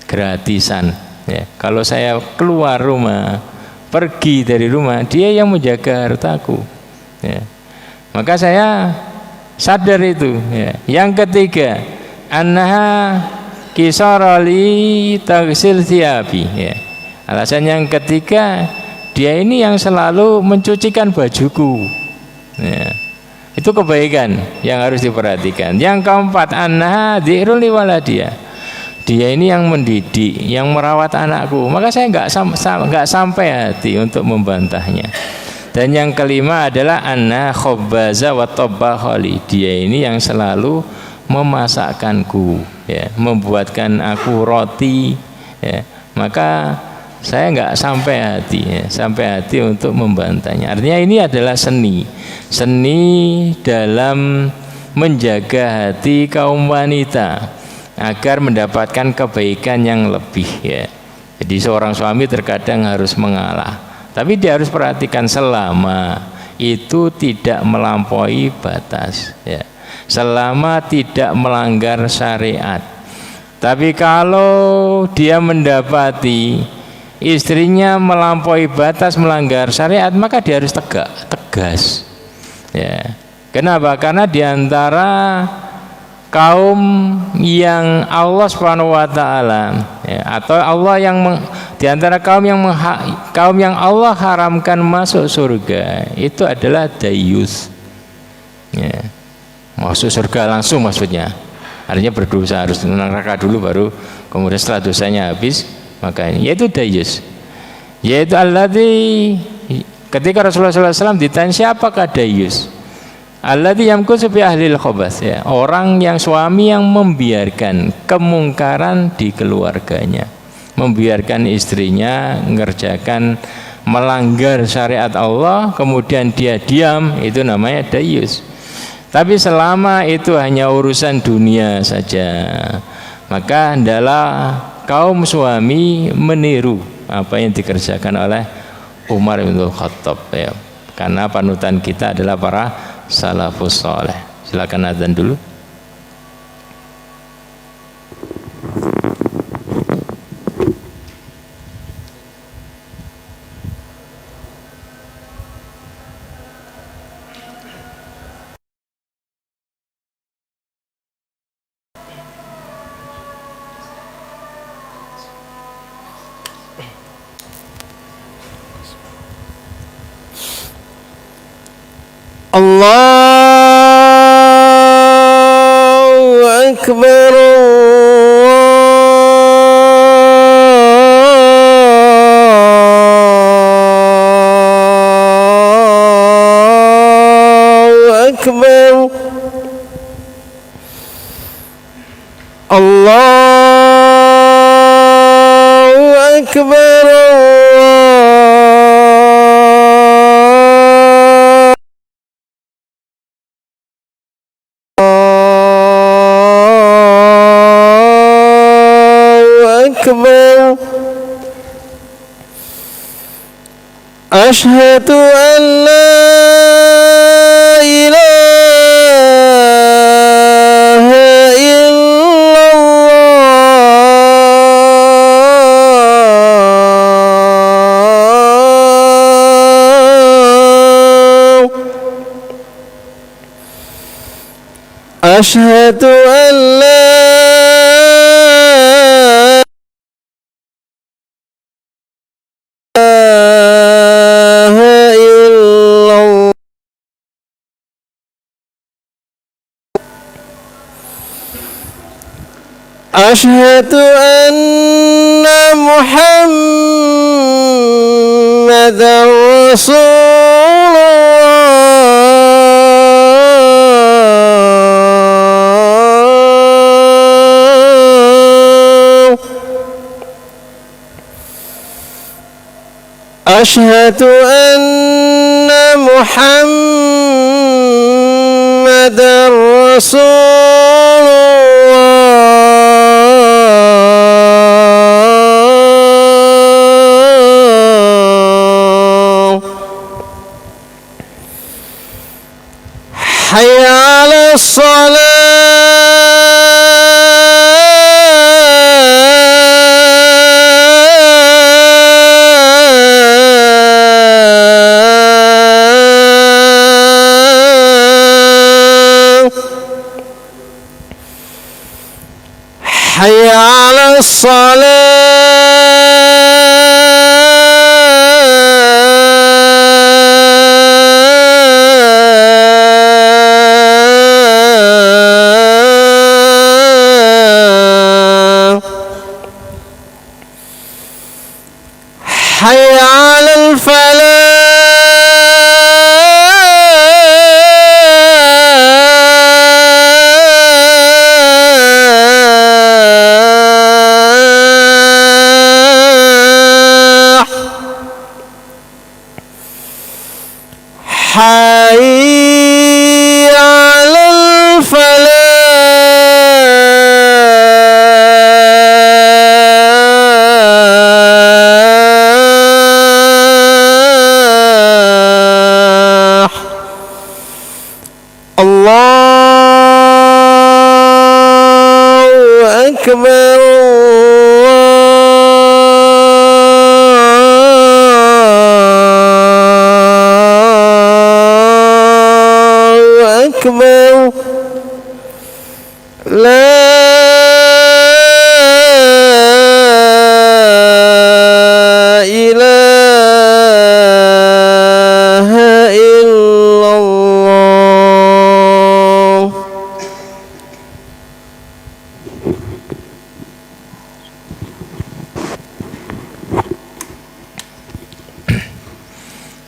gratisan. Ya, kalau saya keluar rumah, pergi dari rumah, dia yang menjaga hartaku. Ya. Maka saya sadar itu. Ya. Yang ketiga, annaha kisarali taghsil thiyabi. Ya. Alasan yang ketiga, dia ini yang selalu mencucikan bajuku. Ya. Itu kebaikan yang harus diperhatikan. Yang keempat, annaha dzikrun liwaladiyah. Dia ini yang mendidik, yang merawat anakku. Maka saya nggak sampai hati untuk membantahnya. Dan yang kelima adalah anna khobbaza wa tabbahali. Dia ini yang selalu memasakkanku, ya, membuatkan aku roti. Ya. Maka saya nggak sampai hati, ya, sampai hati untuk membantahnya. Artinya ini adalah seni dalam menjaga hati kaum wanita agar mendapatkan kebaikan yang lebih, ya. Jadi seorang suami terkadang harus mengalah, tapi dia harus perhatikan selama itu tidak melampaui batas, ya. Selama tidak melanggar syariat. Tapi kalau dia mendapati istrinya melampaui batas, melanggar syariat, maka dia harus tegas, ya. Kenapa? Karena diantara kaum yang Allah Subhanahu wa taala, ya, atau Allah yang diantara kaum yang Allah haramkan masuk surga itu adalah dayus, ya. Masuk surga langsung maksudnya, artinya berdosa, harus neraka dulu baru kemudian setelah dosanya habis, maka ini yaitu dayus, yaitu alladzi, ketika Rasulullah SAW ditanya siapakah dayus, alladzi yamkusu bi ahlil khabas, ya, orang yang suami yang membiarkan kemungkaran di keluarganya, membiarkan istrinya mengerjakan melanggar syariat Allah, kemudian dia diam, itu namanya dayus. Tapi selama itu hanya urusan dunia saja, maka hendaklah kaum suami meniru apa yang dikerjakan oleh Umar bin Khattab, ya. Karena panutan kita adalah para salafus saleh. Silakan azan dulu. Allahu Akbar, Allahu Akbar, Allahu Akbar. أشهد أن لا إله إلا الله أشهد أن لا إله إلا الله أشهد أن محمدا رسول الله أشهد أن محمدا رسول الله حي على الصلاة حي على الصلاة حي على الفلاح حي على الفلاح الله أكبر الله أكبر لا إله إلا الله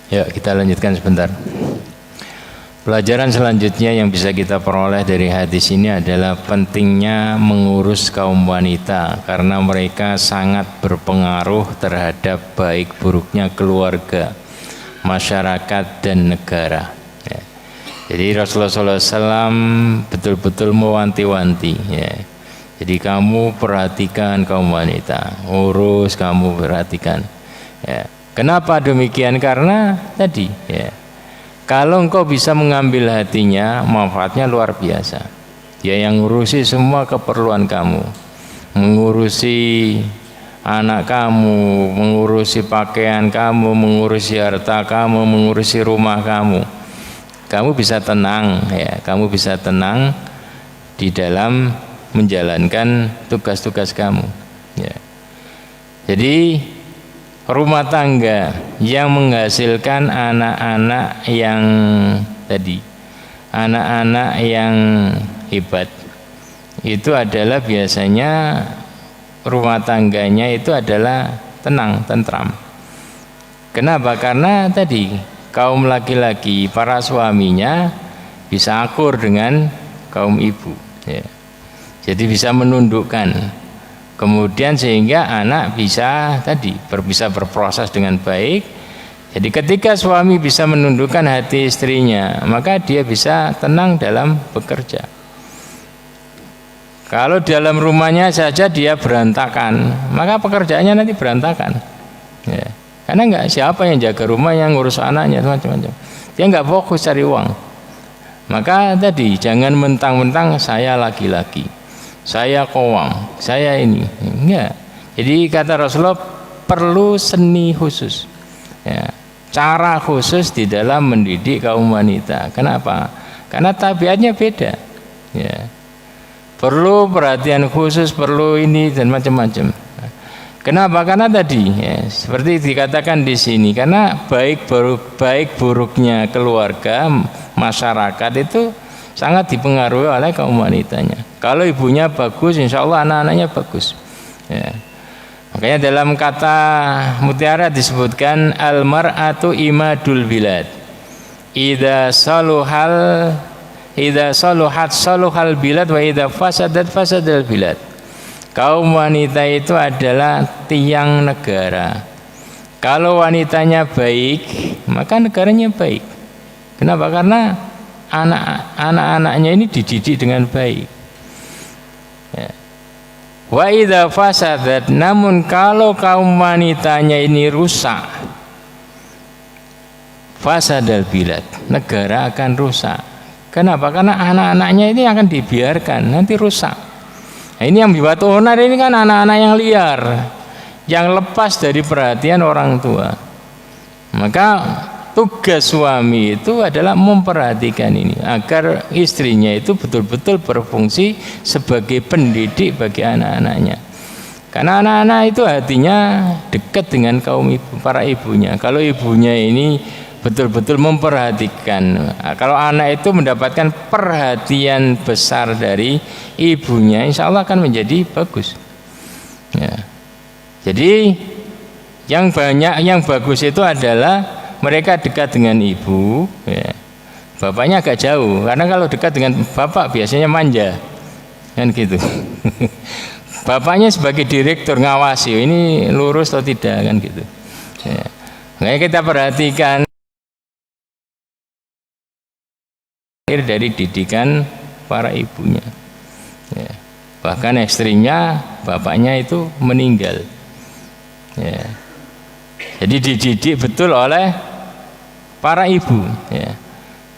Ya, kita lanjutkan sebentar. Pelajaran selanjutnya yang bisa kita peroleh dari hadis ini adalah pentingnya mengurus kaum wanita karena mereka sangat berpengaruh terhadap baik buruknya keluarga, masyarakat dan negara. Ya. Jadi Rasulullah SAW betul-betul mewanti-wanti. Ya. Jadi kamu perhatikan kaum wanita, urus, kamu perhatikan. Ya. Kenapa demikian? Karena tadi, ya, kalau engkau bisa mengambil hatinya, manfaatnya luar biasa. Dia yang ngurusi semua keperluan kamu, mengurusi anak kamu, mengurusi pakaian kamu, mengurusi harta kamu, mengurusi rumah kamu. Kamu bisa tenang, ya, kamu bisa tenang di dalam menjalankan tugas-tugas kamu. Ya. Jadi rumah tangga yang menghasilkan anak-anak yang tadi, anak-anak yang hebat, itu adalah biasanya rumah tangganya itu adalah tenang, tentram. Kenapa? Karena tadi kaum laki-laki, para suaminya bisa akur dengan kaum ibu, ya. Jadi bisa menundukkan. Kemudian sehingga anak bisa tadi bisa berproses dengan baik. Jadi ketika suami bisa menundukkan hati istrinya, maka dia bisa tenang dalam bekerja. Kalau dalam rumahnya saja dia berantakan, maka pekerjaannya nanti berantakan. Ya. Karena nggak siapa yang jaga rumah, yang ngurus anaknya, macam-macam. Dia nggak fokus cari uang. Maka tadi jangan mentang-mentang saya laki-laki, saya kowam, saya ini. Enggak. Jadi kata Rasulullah perlu seni khusus, ya, cara khusus di dalam mendidik kaum wanita. Kenapa? Karena tabiatnya beda. Ya. Perlu perhatian khusus, perlu ini dan macam-macam. Kenapa? Karena tadi ya, seperti dikatakan di sini, karena baik buruknya keluarga, masyarakat itu sangat dipengaruhi oleh kaum wanitanya. Kalau ibunya bagus, insya Allah anak-anaknya bagus. Ya. Makanya dalam kata mutiara disebutkan al-mar'atu imadul bilad. Idza saluhat saluhal bilad wa idza fasadat fasadal bilad. Kaum wanita itu adalah tiang negara. Kalau wanitanya baik, maka negaranya baik. Kenapa? Karena anak-anaknya ini dididik dengan baik. Ya. Wa idza fasadat, namun kalau kaum wanitanya ini rusak, fasadal bilad, negara akan rusak. Kenapa? Karena anak-anaknya ini akan dibiarkan nanti rusak. Nah, ini yang membuat onar ini kan anak-anak yang liar, yang lepas dari perhatian orang tua. Maka tugas suami itu adalah memperhatikan ini agar istrinya itu betul-betul berfungsi sebagai pendidik bagi anak-anaknya. Karena anak-anak itu hatinya dekat dengan kaum ibu, para ibunya. Kalau ibunya ini betul-betul memperhatikan, kalau anak itu mendapatkan perhatian besar dari ibunya, insya Allah akan menjadi bagus. Ya. Jadi yang bagus itu adalah mereka dekat dengan ibu, ya. Bapaknya agak jauh, karena kalau dekat dengan bapak biasanya manja, kan gitu. Bapaknya sebagai direktur ngawasi, ini lurus atau tidak, kan gitu. Ya. Makanya kita perhatikan dari didikan para ibunya. Ya. Bahkan ekstrimnya bapaknya itu meninggal. Ya. Jadi dididik betul oleh para ibu. Ya.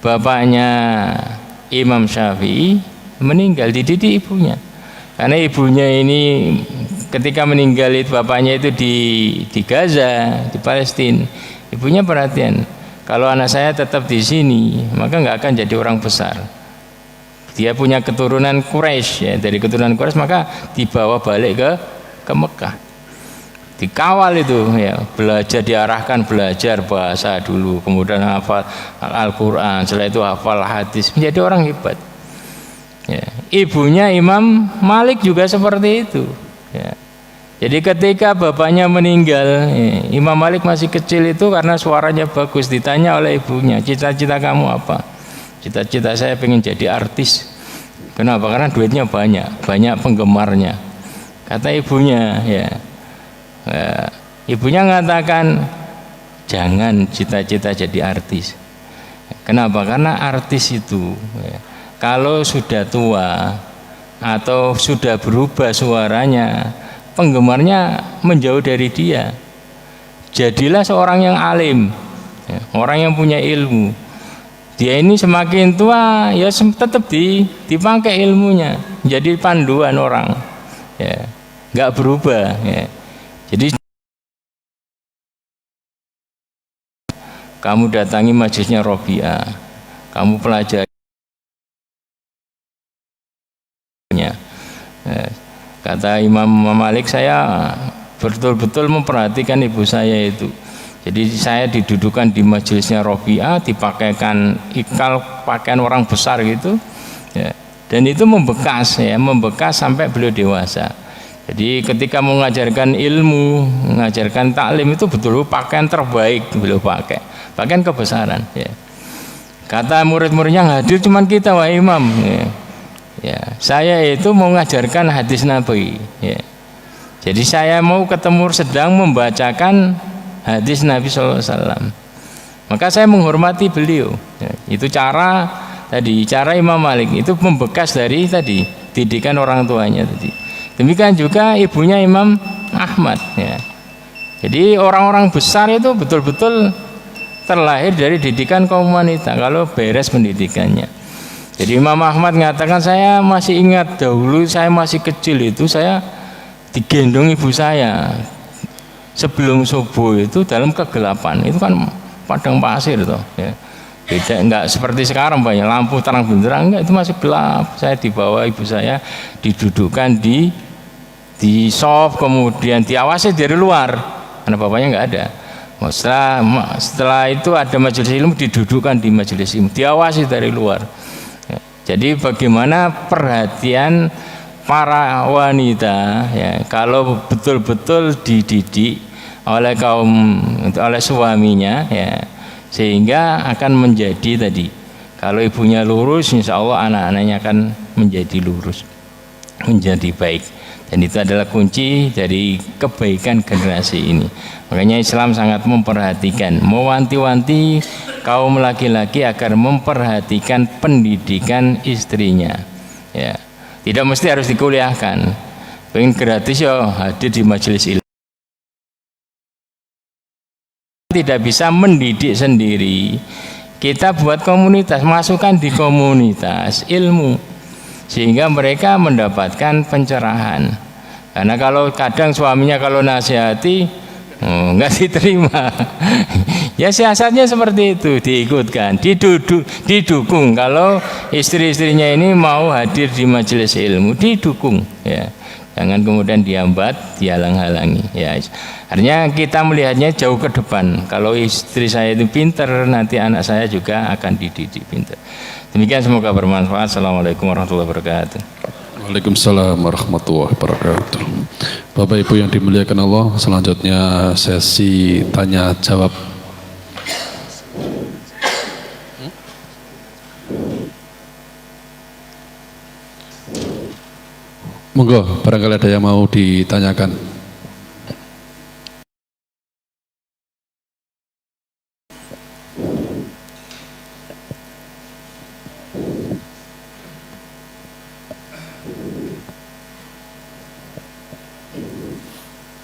Bapaknya Imam Syafi'i meninggal, dididik ibunya. Karena ibunya ini ketika meninggal itu bapaknya itu di Gaza, di Palestina. Ibunya perhatian. Kalau anak saya tetap di sini, maka nggak akan jadi orang besar. Dia punya keturunan Quraisy, ya, dari keturunan Quraisy maka dibawa balik ke Mekah. Dikawal itu, ya, belajar, diarahkan belajar bahasa dulu, kemudian hafal Al-Quran, setelah itu hafal hadis, menjadi orang hebat. Ya. Ibunya Imam Malik juga seperti itu. Ya. Jadi ketika bapaknya meninggal, Imam Malik masih kecil itu karena suaranya bagus, ditanya oleh ibunya, cita-cita kamu apa? Cita-cita saya pengen jadi artis. Kenapa? Karena duitnya banyak penggemarnya. Kata ibunya, ya, ibunya mengatakan jangan cita-cita jadi artis. Kenapa? Karena artis itu, ya, kalau sudah tua atau sudah berubah suaranya, penggemarnya menjauh dari dia. Jadilah seorang yang alim, ya, orang yang punya ilmu. Dia ini semakin tua ya tetap dipakai ilmunya, jadi panduan orang, ya, nggak berubah. Ya. Jadi kamu datangi majelisnya Robiah, kamu pelajari. Ya. Kata Imam Malik, saya betul-betul memperhatikan ibu saya itu. Jadi saya didudukan di majelisnya Robiah, dipakaikan ikal pakaian orang besar gitu, ya. Dan itu membekas, ya, membekas sampai beliau dewasa. Jadi ketika mengajarkan ilmu, mengajarkan taklim itu betul pakaian terbaik beliau pakai, pakaian kebesaran. Ya. Kata murid-muridnya, hadir cuman kita, wahai Imam. Ya. Ya, saya itu mau mengajarkan hadis Nabi. Ya. Jadi saya mau ketemu sedang membacakan hadis Nabi SAW. Maka saya menghormati beliau. Ya, itu cara tadi, cara Imam Malik itu membekas dari tadi didikan orang tuanya tadi. Demikian juga ibunya Imam Ahmad. Ya. Jadi orang-orang besar itu betul-betul terlahir dari didikan kaum wanita kalau beres pendidikannya. Jadi Imam Ahmad mengatakan, saya masih ingat dahulu saya masih kecil itu saya digendong ibu saya sebelum subuh itu dalam kegelapan. Itu kan padang pasir tuh ya. Beda, enggak seperti sekarang banyak lampu terang benderang, enggak, itu masih gelap. Saya dibawa ibu saya didudukkan di soft, kemudian diawasi dari luar karena bapaknya enggak ada. Setelah itu ada majelis ilmu, didudukkan di majelis ilmu, diawasi dari luar. Jadi bagaimana perhatian para wanita ya, kalau betul-betul dididik oleh oleh suaminya ya, sehingga akan menjadi tadi, kalau ibunya lurus insya Allah anak-anaknya akan menjadi lurus, menjadi baik, dan itu adalah kunci dari kebaikan generasi ini. Makanya Islam sangat memperhatikan, mewanti-wanti kaum laki-laki agar memperhatikan pendidikan istrinya ya. Tidak mesti harus dikuliahkan, pengen gratis ya hadir di majelis ilmu. Tidak bisa mendidik sendiri, kita buat komunitas, masukkan di komunitas ilmu sehingga mereka mendapatkan pencerahan. Karena kalau kadang suaminya kalau nasihati nggak diterima ya, siasatnya seperti itu, diikutkan, didukung. Kalau istri-istrinya ini mau hadir di majelis ilmu, didukung ya, jangan kemudian dihambat, dihalang-halangi ya. Artinya kita melihatnya jauh ke depan. Kalau istri saya itu pinter, nanti anak saya juga akan dididik pinter. Demikian, semoga bermanfaat. Assalamualaikum warahmatullahi wabarakatuh. Waalaikumsalam warahmatullahi wabarakatuh. Bapak Ibu yang dimuliakan Allah, selanjutnya sesi tanya jawab. Monggo, barangkali ada yang mau ditanyakan.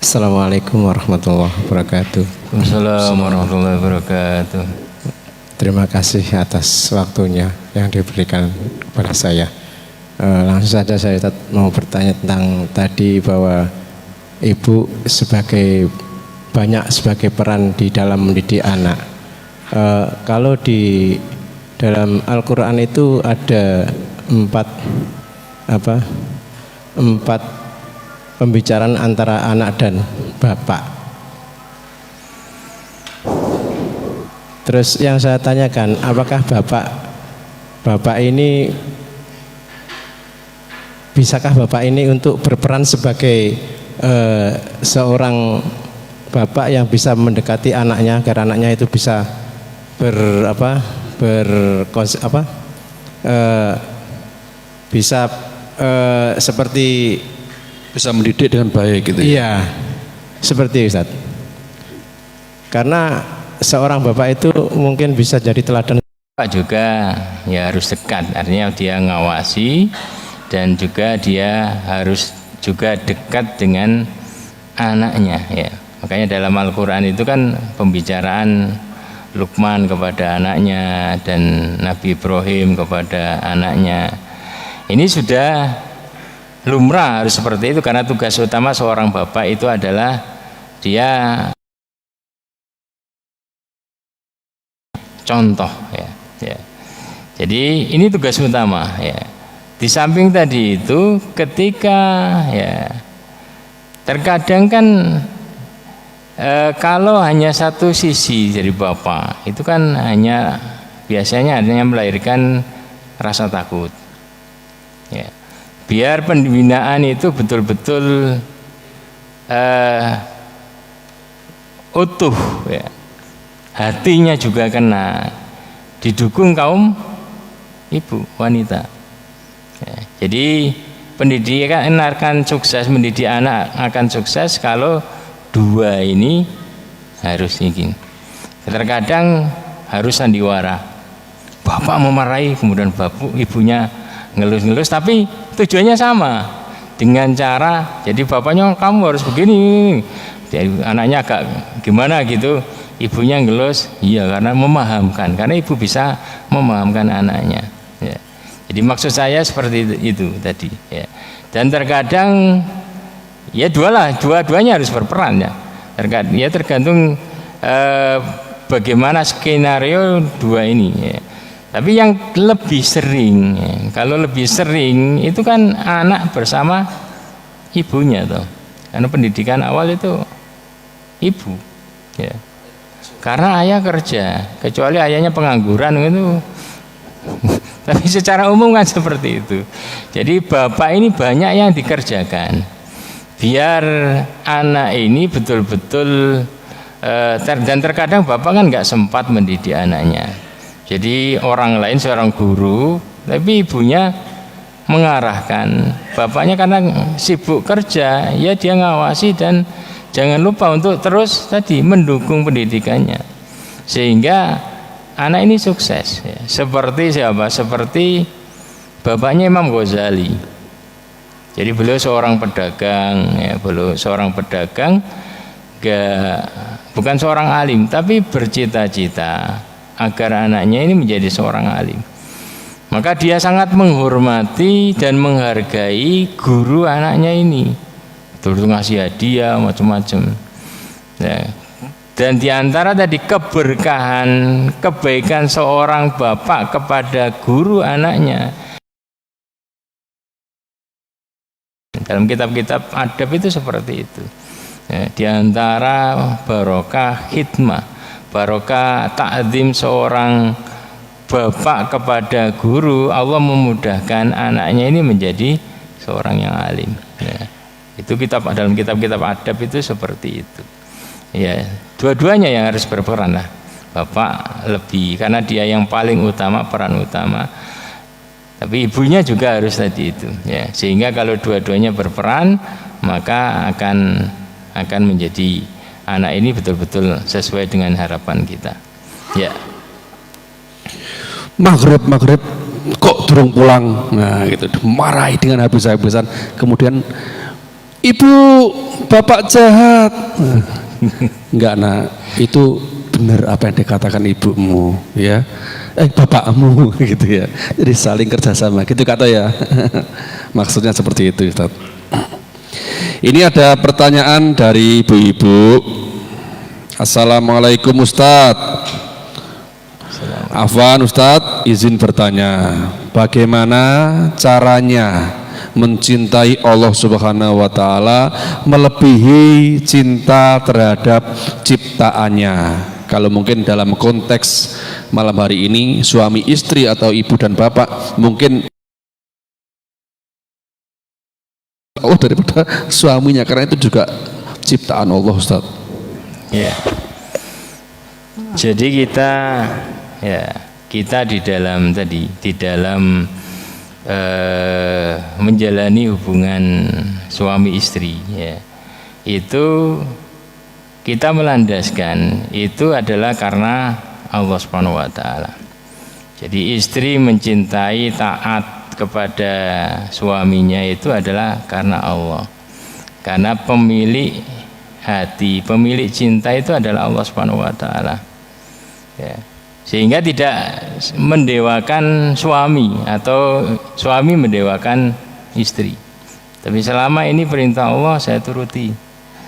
Assalamualaikum warahmatullahi wabarakatuh. Assalamualaikum warahmatullahi wabarakatuh. Terima kasih atas waktunya yang diberikan kepada saya. Langsung saja saya mau bertanya tentang tadi bahwa ibu sebagai peran di dalam mendidik anak. Kalau di dalam Al-Quran itu ada empat pembicaraan antara anak dan bapak. Terus yang saya tanyakan, apakah bapak ini, bisakah bapak ini untuk berperan sebagai seorang bapak yang bisa mendekati anaknya agar anaknya itu bisa seperti Bisa mendidik dengan baik gitu ya? Iya, seperti Ustaz. Karena seorang bapak itu mungkin bisa jadi teladan. Bapak juga ya harus dekat, artinya dia ngawasi, dan juga dia harus juga dekat dengan anaknya ya. Makanya dalam Al-Quran itu kan pembicaraan Luqman kepada anaknya dan Nabi Ibrahim kepada anaknya. Ini sudah lumrah, harus seperti itu, karena tugas utama seorang bapak itu adalah dia contoh ya. Jadi ini tugas utama ya. Di samping tadi itu, ketika ya terkadang kan kalau hanya satu sisi dari bapak itu kan biasanya hanya melahirkan rasa takut ya. Biar pembinaan itu betul-betul utuh ya. Hatinya juga kena, didukung kaum ibu wanita ya. Jadi pendidikan akan sukses, mendidik anak akan sukses kalau dua ini harus ingin. Terkadang harus sandiwara, bapak memarahi, kemudian ibunya ngelus-ngelus, tapi tujuannya sama dengan cara, jadi bapaknya kamu harus begini, Jadi, anaknya agak gimana gitu, ibunya ngelus, iya karena memahamkan, karena ibu bisa memahamkan anaknya. Ya. Jadi maksud saya seperti itu tadi. Ya. Dan terkadang ya dua-duanya harus berperan ya. Tergantung bagaimana skenario dua ini. Ya. Tapi yang lebih sering, ya. Kalau lebih sering itu kan anak bersama ibunya toh. Karena pendidikan awal itu ibu. Ya. Karena ayah kerja, kecuali ayahnya pengangguran itu. Tapi secara umum kan seperti itu. Jadi bapak ini banyak yang dikerjakan biar anak ini betul-betul dan terkadang bapak kan nggak sempat mendidik anaknya. Jadi orang lain seorang guru, tapi ibunya mengarahkan. Bapaknya karena sibuk kerja, ya dia ngawasi dan jangan lupa untuk terus tadi mendukung pendidikannya. Sehingga anak ini sukses ya. Seperti siapa? Seperti bapaknya Imam Ghazali. Jadi beliau seorang pedagang ya, bukan seorang alim, tapi bercita-cita agar anaknya ini menjadi seorang alim. Maka dia sangat menghormati dan menghargai guru anaknya ini. Terus ngasih hadiah macam-macam. Ya. Dan diantara tadi keberkahan, kebaikan seorang bapak kepada guru anaknya. Dalam kitab-kitab adab itu seperti itu. Ya, diantara barokah khidmah, barokah ta'zim seorang bapak kepada guru, Allah memudahkan anaknya ini menjadi seorang yang alim. Ya, itu dalam kitab-kitab adab itu seperti itu. Ya, dua-duanya yang harus berperan lah. Bapak lebih karena dia yang paling utama, peran utama. Tapi ibunya juga harus tadi itu. Ya, sehingga kalau dua-duanya berperan, maka akan menjadi anak ini betul-betul sesuai dengan harapan kita. Ya. Maghrib kok durung pulang. Nah, gitu dimarahi dengan habis-habisan. Kemudian ibu bapak jahat. Enggak nak, itu benar apa yang dikatakan ibumu ya, bapakmu gitu ya. Jadi saling kerjasama gitu kata ya. Maksudnya seperti itu Ustaz. Ini ada pertanyaan dari ibu-ibu. Assalamualaikum Ustaz. Afwan Ustaz, izin bertanya, bagaimana caranya mencintai Allah Subhanahu wa taala melebihi cinta terhadap ciptaannya? Kalau mungkin dalam konteks malam hari ini suami istri atau ibu dan bapak, mungkin Allah daripada suaminya, karena itu juga ciptaan Allah Ustaz. Ya. Jadi kita di dalam menjalani hubungan suami istri ya, itu kita melandaskan itu adalah karena Allah Subhanahu wa taala. Jadi istri mencintai taat kepada suaminya itu adalah karena Allah. Karena pemilik hati, pemilik cinta itu adalah Allah Subhanahu wa taala. Ya. Sehingga tidak mendewakan suami atau suami mendewakan istri. Tapi selama ini perintah Allah saya turuti.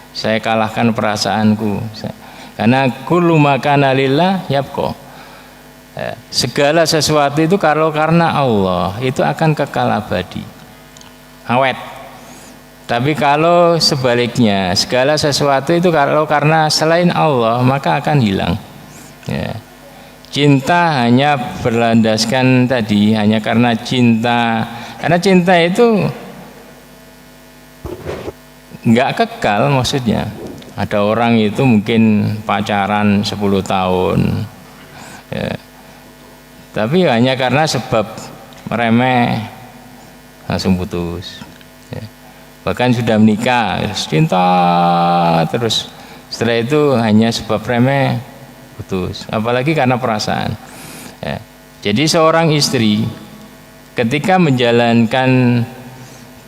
Saya kalahkan perasaanku. Karena kullu ma kana lillah yabqa. Segala sesuatu itu kalau karena Allah itu akan kekal abadi. Awet. Tapi kalau sebaliknya, segala sesuatu itu kalau karena selain Allah maka akan hilang. Ya. Cinta hanya berlandaskan tadi hanya karena cinta. Karena cinta itu nggak kekal maksudnya. Ada orang itu mungkin pacaran 10 tahun. Ya. Tapi hanya karena sebab meremeh langsung putus. Ya. Bahkan sudah menikah, cinta terus. Setelah itu hanya sebab remeh putus, apalagi karena perasaan ya. Jadi seorang istri ketika menjalankan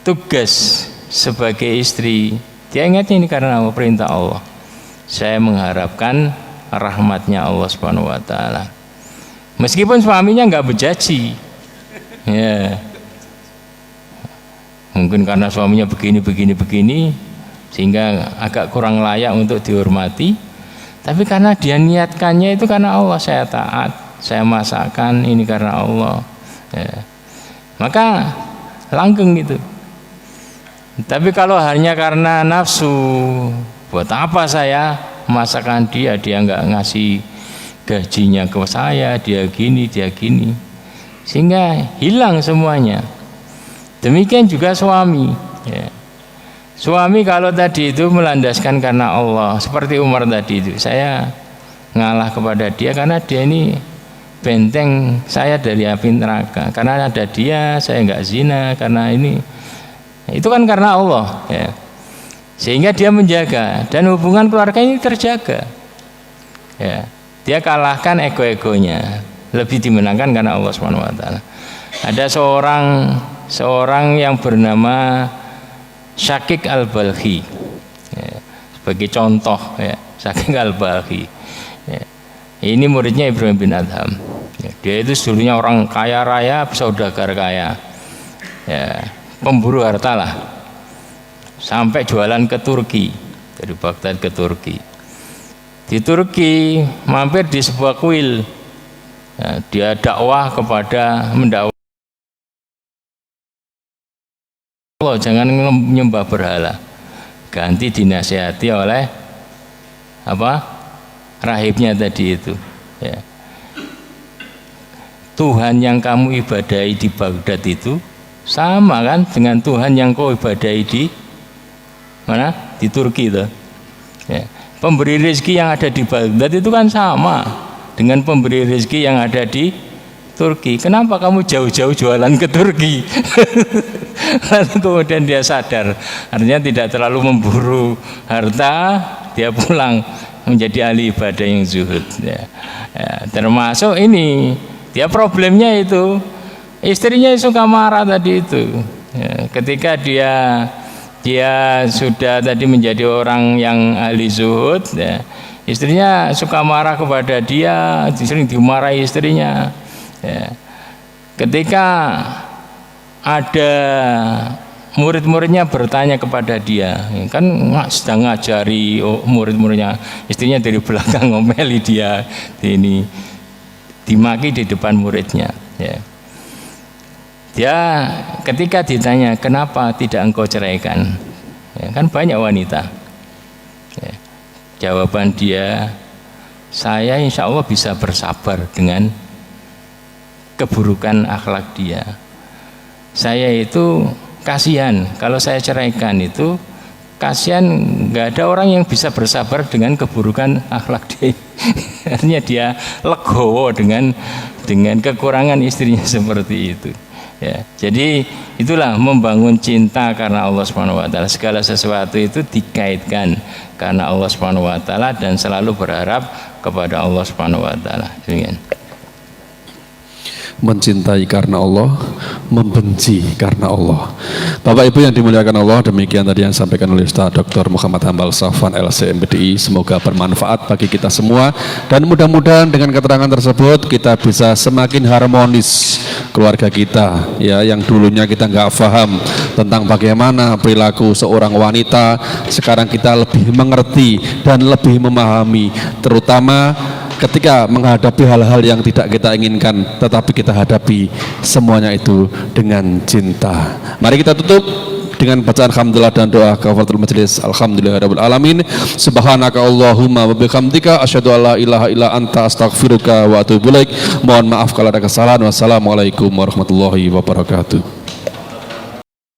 tugas sebagai istri Dia ingatnya ini karena apa? Perintah Allah. Saya mengharapkan rahmatnya Allah Subhanahu wa taala. Meskipun suaminya nggak berjanji. Ya. Mungkin karena suaminya begini sehingga agak kurang layak untuk dihormati. Tapi karena dia niatkannya itu karena Allah, saya taat, saya masakkan ini karena Allah. Ya. Maka langgeng gitu. Tapi kalau hanya karena nafsu, buat apa saya masakan dia nggak ngasih gajinya ke saya, dia gini, sehingga hilang semuanya. Demikian juga suami. Ya. Suami kalau tadi itu melandaskan karena Allah, seperti Umar tadi itu, saya ngalah kepada dia karena dia ini benteng saya dari api neraka. Karena ada dia, saya nggak zina. Karena ini. Itu kan karena Allah, ya. Sehingga dia menjaga dan hubungan keluarga ini terjaga. Ya. Dia kalahkan ego-egonya, lebih dimenangkan karena Allah Subhanahu wa taala. Ada seorang yang bernama Syakik Al-Balkhi. Ya. Sebagai contoh, ya, Syakik Al-Balkhi. Ya. Ini muridnya Ibrahim bin Adham. Ya. Dia itu dulunya orang kaya raya, saudagar kaya. Ya. Pemburu harta lah, sampai jualan ke Turki, dari Baghdad ke Turki. Di Turki mampir di sebuah kuil, ya, dia dakwah kepada mendakwah Allah, jangan menyembah berhala, ganti dinasihati oleh rahibnya tadi itu. Ya. Tuhan yang kamu ibadahi di Baghdad itu sama kan dengan Tuhan yang kau ibadahi di mana? Di Turki itu. Ya. Pemberi rezeki yang ada di Baghdad itu kan sama dengan pemberi rezeki yang ada di Turki. Kenapa kamu jauh-jauh jualan ke Turki? Lalu kemudian dia sadar, artinya tidak terlalu memburu harta, dia pulang menjadi ahli ibadah yang zuhud. Ya. Ya, termasuk ini, dia problemnya itu. Istrinya suka marah tadi itu. Ya, ketika dia sudah tadi menjadi orang yang ahli zuhud, ya, istrinya suka marah kepada dia, sering dimarahi istrinya. Ya. Ketika ada murid-muridnya bertanya kepada dia, kan sedang ngajari murid-muridnya, istrinya dari belakang ngomeli dia, ini dimaki di depan muridnya. Ya. Dia ketika ditanya kenapa tidak engkau ceraikan, ya, kan banyak wanita. Ya, jawaban dia, saya insya Allah bisa bersabar dengan keburukan akhlak dia. Saya itu kasihan kalau saya ceraikan itu, kasihan nggak ada orang yang bisa bersabar dengan keburukan akhlak dia. Artinya dia legowo dengan kekurangan istrinya seperti itu. Ya, jadi itulah membangun cinta karena Allah Subhanahu wa taala. Segala sesuatu itu dikaitkan karena Allah Subhanahu wa taala dan selalu berharap kepada Allah Subhanahu wa taala. Demikian. Mencintai karena Allah, membenci karena Allah. Bapak Ibu yang dimuliakan Allah, demikian tadi yang disampaikan oleh Ustaz Dr. Muhammad Hambal Safwan LC MPDI. Semoga bermanfaat bagi kita semua dan mudah-mudahan dengan keterangan tersebut kita bisa semakin harmonis keluarga kita, ya, yang dulunya kita nggak paham tentang bagaimana perilaku seorang wanita, sekarang kita lebih mengerti dan lebih memahami, terutama ketika menghadapi hal-hal yang tidak kita inginkan, tetapi kita hadapi semuanya itu dengan cinta. Mari kita tutup dengan bacaan alhamdulillah dan doa kafaratul majelis. Alhamdulillahirabbil alamin. Subhanaka Allahumma wa bihamdika asyhadu an la ilaha illa anta astaghfiruka wa atubu ilaik. Mohon maaf kalau ada kesalahan. Wassalamualaikum warahmatullahi wabarakatuh.